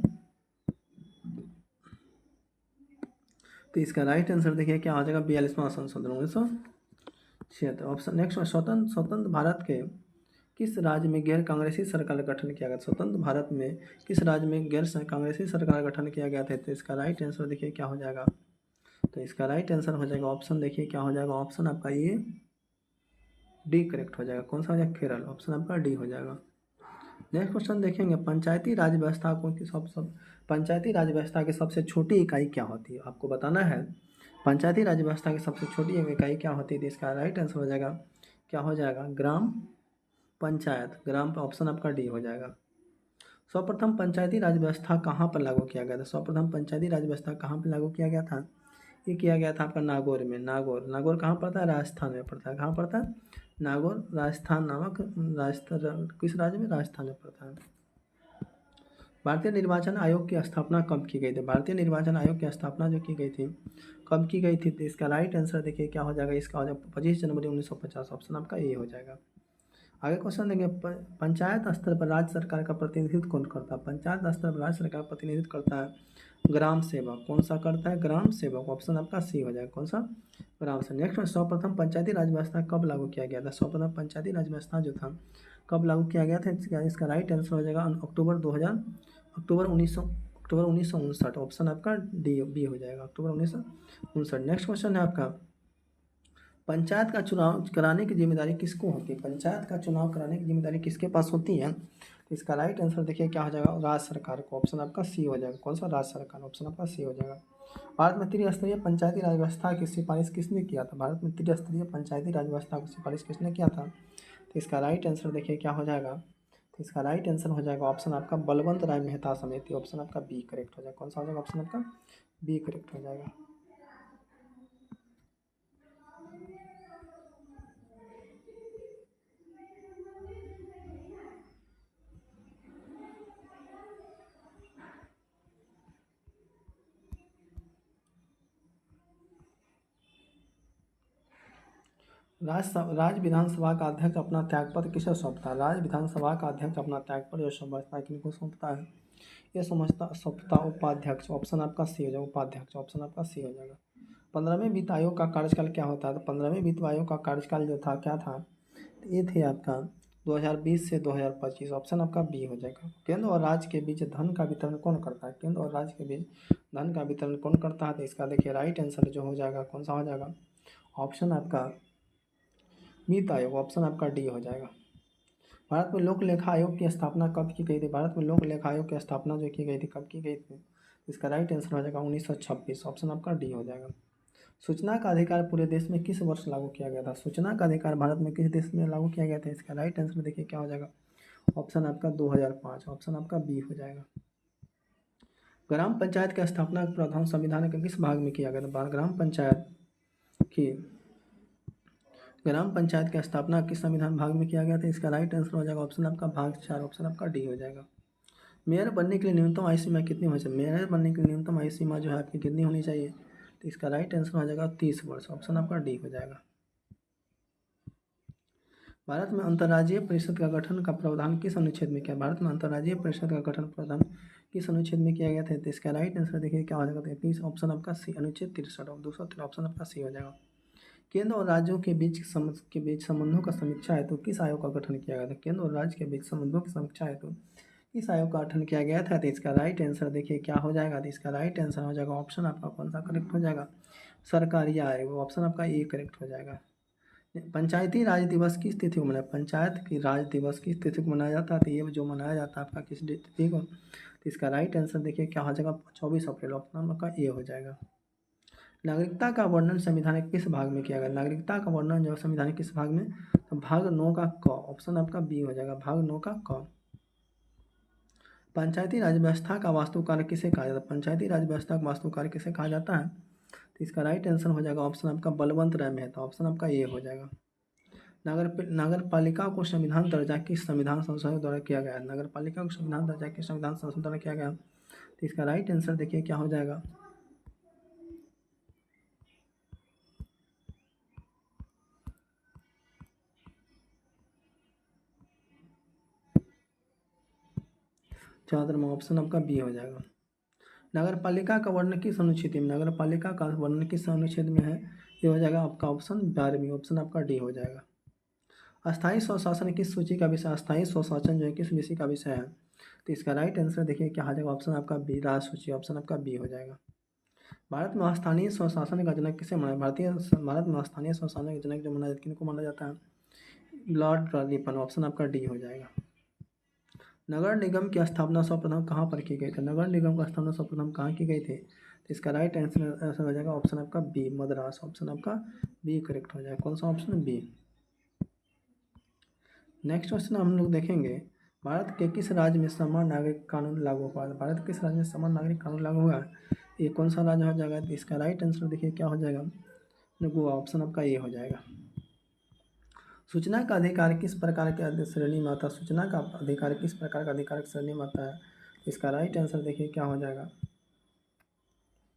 तो इसका राइट आंसर देखिए क्या आ जाएगा? 42वां संशोधन 1976। ऑप्शन नेक्स्ट, स्वतंत्र भारत के किस राज्य में गैर कांग्रेसी सरकार का गठन किया गया? स्वतंत्र भारत में किस राज्य में गैर कांग्रेसी सरकार का गठन किया गया था? तो इसका राइट आंसर देखिए क्या हो जाएगा? तो इसका राइट आंसर हो जाएगा ऑप्शन देखिए क्या हो जाएगा? ऑप्शन आपका ये डी करेक्ट हो जाएगा। कौन सा हो जाएगा? केरल, ऑप्शन आपका डी हो जाएगा। नेक्स्ट क्वेश्चन देखेंगे, पंचायती राज व्यवस्था को की पंचायती राज व्यवस्था की सबसे छोटी इकाई क्या होती है? आपको बताना है पंचायती राज व्यवस्था की सबसे छोटी इकाई क्या होती है। तो इसका राइट आंसर हो जाएगा क्या हो जाएगा? ग्राम पंचायत, ग्राम पर ऑप्शन आपका डी हो जाएगा। सर्वप्रथम पंचायती राज व्यवस्था कहाँ पर लागू किया गया था? सर्वप्रथम पंचायती राज व्यवस्था कहाँ पर लागू किया गया था? ये किया गया था आपका नागौर में। नागौर कहाँ पड़ता है? राजस्थान में पड़ता है। कहाँ पड़ता है? नागौर राजस्थान नामक राजस्थान, किस राज्य में? राजस्थान में पड़ता है। भारतीय निर्वाचन आयोग की स्थापना कब की गई थी? भारतीय निर्वाचन आयोग की स्थापना जो की गई थी कब की गई थी? तो इसका राइट आंसर देखिए क्या हो जाएगा? इसका हो जाएगा 25 जनवरी 1950, ऑप्शन आपका ये हो जाएगा। आगे क्वेश्चन देंगे, पंचायत स्तर पर राज्य सरकार का प्रतिनिधित्व कौन करता है? पंचायत स्तर पर राज्य सरकार का प्रतिनिधित्व करता है ग्राम सेवक। कौन सा करता है? ग्राम सेवक, ऑप्शन आपका सी हो जाएगा। कौन सा? ग्राम सेवक। नेक्स्ट, सर्वप्रथम पंचायती राज व्यवस्था कब लागू किया गया था? सर्वप्रथम पंचायती राज व्यवस्था जो था कब लागू किया गया था? इसका राइट आंसर हो जाएगा अक्टूबर 1959, ऑप्शन आपका डी बी हो जाएगा, अक्टूबर 1959। नेक्स्ट क्वेश्चन है आपका, पंचायत का चुनाव कराने की जिम्मेदारी किसको होती है? पंचायत का चुनाव कराने की जिम्मेदारी किसके पास होती है? तो इसका राइट आंसर देखिए क्या हो जाएगा? राज्य सरकार को, ऑप्शन आपका सी हो जाएगा। कौन सा? राज्य सरकार, ऑप्शन आपका सी हो जाएगा। भारत में त्रिस्तरीय पंचायती राज व्यवस्था की सिफारिश किसने किया था? भारत में त्रिस्तरीय पंचायती राज व्यवस्था की सिफारिश किसने किया था? तो इसका राइट आंसर देखिए क्या हो जाएगा? तो इसका राइट आंसर हो जाएगा ऑप्शन आपका बलवंत राय मेहता समिति, ऑप्शन आपका बी करेक्ट हो जाएगा। कौन सा हो जाएगा? ऑप्शन आपका बी करेक्ट हो जाएगा। राज्य विधानसभा का अध्यक्ष अपना त्यागपत्र किसे सौंपता है? राज्य विधानसभा का अध्यक्ष अपना त्यागपत्र जो समझता है किनको सौंपता है? ये सौंपता उपाध्यक्ष, ऑप्शन आपका सी हो जाएगा। उपाध्यक्ष, ऑप्शन आपका सी हो जाएगा। 15वें वित्त आयोग का कार्यकाल क्या होता है? तो 15वें वित्त आयोग का कार्यकाल जो था क्या था? तो ये थे आपका 2020 से 2025, ऑप्शन आपका बी हो जाएगा। केंद्र और राज्य के बीच धन का वितरण कौन करता है? केंद्र और राज्य के बीच धन का वितरण कौन करता है? तो इसका देखिए राइट आंसर जो हो जाएगा कौन सा हो जाएगा? ऑप्शन आपका वित्त आयोग, ऑप्शन आपका डी हो जाएगा। भारत में लोक लेखा आयोग की स्थापना कब की गई थी? भारत में लोक लेखा आयोग की स्थापना जो की गई थी कब की गई थी? इसका राइट आंसर हो जाएगा 1926, ऑप्शन आपका डी हो जाएगा। सूचना का अधिकार पूरे देश में किस वर्ष लागू किया गया था? सूचना का अधिकार भारत में किस देश में लागू किया गया था? इसका राइट आंसर देखिए क्या हो जाएगा? ऑप्शन आपका 2005, ऑप्शन आपका बी हो जाएगा। ग्राम पंचायत की स्थापना का प्रावधान संविधान के किस भाग में किया गया था? ग्राम पंचायत की स्थापना किस संविधान भाग में किया गया था? इसका राइट आंसर हो जाएगा ऑप्शन आपका भाग 4, ऑप्शन आपका डी हो जाएगा। मेयर बनने के लिए न्यूनतम आयु सीमा कितनी होनी चाहिए? मेयर बनने के लिए न्यूनतम आयु सीमा जो है आपकी कितनी होनी चाहिए? तो इसका राइट आंसर हो जाएगा 30 वर्ष, ऑप्शन आपका डी हो जाएगा। भारत में अंतर्राज्यीय परिषद का गठन का प्रावधान किस अनुच्छेद में किया? भारत में अंतर्राज्यीय परिषद का गठन प्रावधान किस अनुच्छेद में किया गया था? तो इसका राइट आंसर देखिए क्या हो जाएगा? 33, ऑप्शन आपका सी, अनुच्छेद 63 और 203, ऑप्शन आपका सी हो जाएगा। केंद्र और राज्यों के बीच संबंधों का समीक्षा हेतु किस आयोग का गठन किया गया था? केंद्र और राज्य के बीच संबंधों की समीक्षा हेतु किस आयोग का गठन किया गया था? तो इसका राइट आंसर देखिए क्या हो जाएगा? तो इसका राइट आंसर हो जाएगा ऑप्शन आपका कौन सा करेक्ट हो जाएगा? सरकारी आयोग, ऑप्शन आपका ए करेक्ट हो जाएगा। पंचायती राज दिवस किस तिथि को मनाया? पंचायत की राज दिवस किस तिथि को मनाया जाता है? तो ये जो मनाया जाता है आपका किस तिथि को? तो इसका राइट आंसर देखिए क्या हो जाएगा? 24 अप्रैल, ऑप्शन आपका ए हो जाएगा। नागरिकता का वर्णन संविधान के किस भाग में किया गया? नागरिकता का वर्णन जो संविधान किस भाग में? तो भाग 9 का क, ऑप्शन आपका बी हो जाएगा, भाग 9 का क। पंचायती राज व्यवस्था का वास्तुकार किसे कहा जाता है? पंचायती राज व्यवस्था का वास्तुकार किसे कहा जाता है? तो इसका राइट आंसर हो जाएगा ऑप्शन आपका बलवंत राय मेहता, ऑप्शन आपका ए हो जाएगा। नगर पालिका को संविधान दर्जा किस संविधान संशोधन द्वारा किया गया? नगर पालिका को संविधान दर्जा किस संविधान संशोधन द्वारा किया गया? तो इसका राइट आंसर देखिए क्या हो जाएगा। चौहत्तरवां ऑप्शन आपका बी हो जाएगा। नगर पालिका का वर्ण किस अनुच्छेद में, नगर पालिका का वर्ण किस अनुच्छेद में है, ये हो जाएगा आपका ऑप्शन 12वीं, ऑप्शन आपका डी हो जाएगा। अस्थायी स्वशासन किस सूची का विषय, अस्थायी स्वशासन जो है किस विषय का विषय है, तो इसका राइट आंसर देखिए क्या हो जाएगा, ऑप्शन आपका बी, राज्य सूची, ऑप्शन आपका बी हो जाएगा। भारत में स्थानीय स्वशासन का जनक किसे माना, भारत में स्थानीय स्वशासन का जनक जो माना किनको माना जाता है, लॉर्ड रालीपन, ऑप्शन आपका डी हो जाएगा। नगर निगम की स्थापना सर्वप्रथम कहाँ पर की गई थी, नगर निगम की स्थापना सर्वप्रथम कहाँ की गई थी, तो इसका राइट आंसर हो जाएगा ऑप्शन आपका बी, मद्रास, ऑप्शन आपका बी करेक्ट हो जाएगा। कौन सा ऑप्शन, बी। नेक्स्ट क्वेश्चन हम लोग देखेंगे, भारत के किस राज्य में समान नागरिक कानून लागू हुआ, भारत किस राज्य में समान नागरिक कानून लागू हुआ, ये कौन सा राज्य हो जाएगा, तो इसका राइट आंसर देखिए क्या हो जाएगा, गोवा, ऑप्शन आपका ये हो जाएगा। सूचना का अधिकार किस प्रकार के श्रेणी में आता है, सूचना का अधिकार किस प्रकार का अधिकार श्रेणी में आता है, इसका राइट आंसर देखिए क्या हो जाएगा,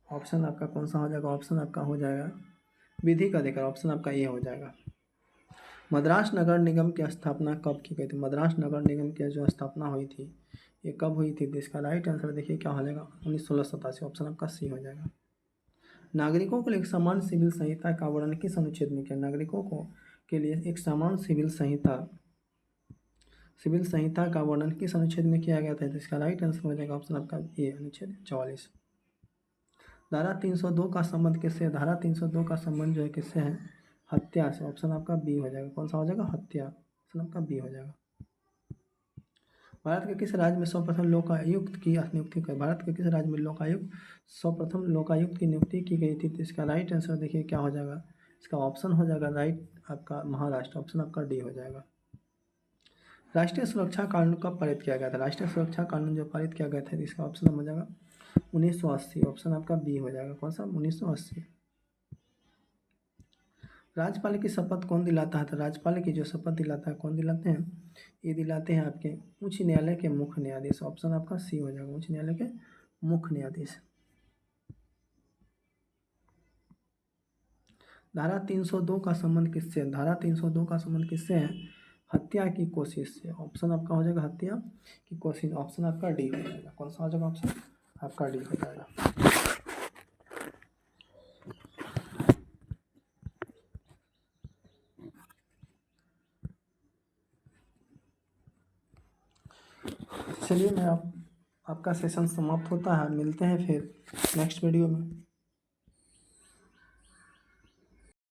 ऑप्शन आपका कौन सा हो जाएगा, ऑप्शन आपका हो जाएगा विधि का अधिकार, ऑप्शन आपका ये हो जाएगा। मद्रास नगर निगम की स्थापना कब की गई थी, मद्रास नगर निगम की जो स्थापना हुई थी ये कब हुई थी, तो इसका राइट आंसर देखिए क्या हो जाएगा, 1987, ऑप्शन आपका सी हो जाएगा। नागरिकों के लिए एक समान सिविल संहिता का वर्णन किस अनुच्छेद में किया, नागरिकों को के लिए एक समान सिविल संहिता का वर्णन किस अनुच्छेद में किया गया था, तो इसका राइट आंसर हो जाएगा ऑप्शन आपका ए, अनुच्छेद 44। धारा 302 का संबंध किससे, धारा 302 का संबंध जो है किससे है, हत्या से, ऑप्शन आपका बी हो जाएगा। कौन सा हो जाएगा, हत्या, ऑप्शन आपका बी हो जाएगा। भारत के किस राज्य में सर्वप्रथम लोकायुक्त की नियुक्ति की, भारत के किस राज्य में सर्वप्रथम लोकायुक्त की नियुक्ति की गई थी, तो इसका राइट आंसर देखिए क्या हो जाएगा, इसका ऑप्शन हो जाएगा राइट आपका महाराष्ट्र, ऑप्शन आपका डी हो जाएगा। राष्ट्रीय सुरक्षा कानून कब पारित किया गया था, राष्ट्रीय सुरक्षा कानून जो पारित किया गया था इसका ऑप्शन हो जाएगा 1980, ऑप्शन आपका बी हो जाएगा। कौन सा, 1980। राज्यपाल की शपथ कौन दिलाता है, तो राज्यपाल की जो शपथ दिलाता है कौन दिलाते हैं, ये दिलाते हैं आपके उच्च न्यायालय के मुख्य न्यायाधीश, ऑप्शन आपका सी हो जाएगा, उच्च न्यायालय के मुख्य न्यायाधीश। धारा 302 का संबंध किससे, धारा 302 का संबंध किससे है, हत्या की कोशिश से, ऑप्शन आपका हो जाएगा हत्या की कोशिश, ऑप्शन आपका डी हो जाएगा। कौन सा हो जाएगा, ऑप्शन आपका डी हो जाएगा। चलिए मैं आपका सेशन समाप्त होता है, मिलते हैं फिर नेक्स्ट वीडियो में।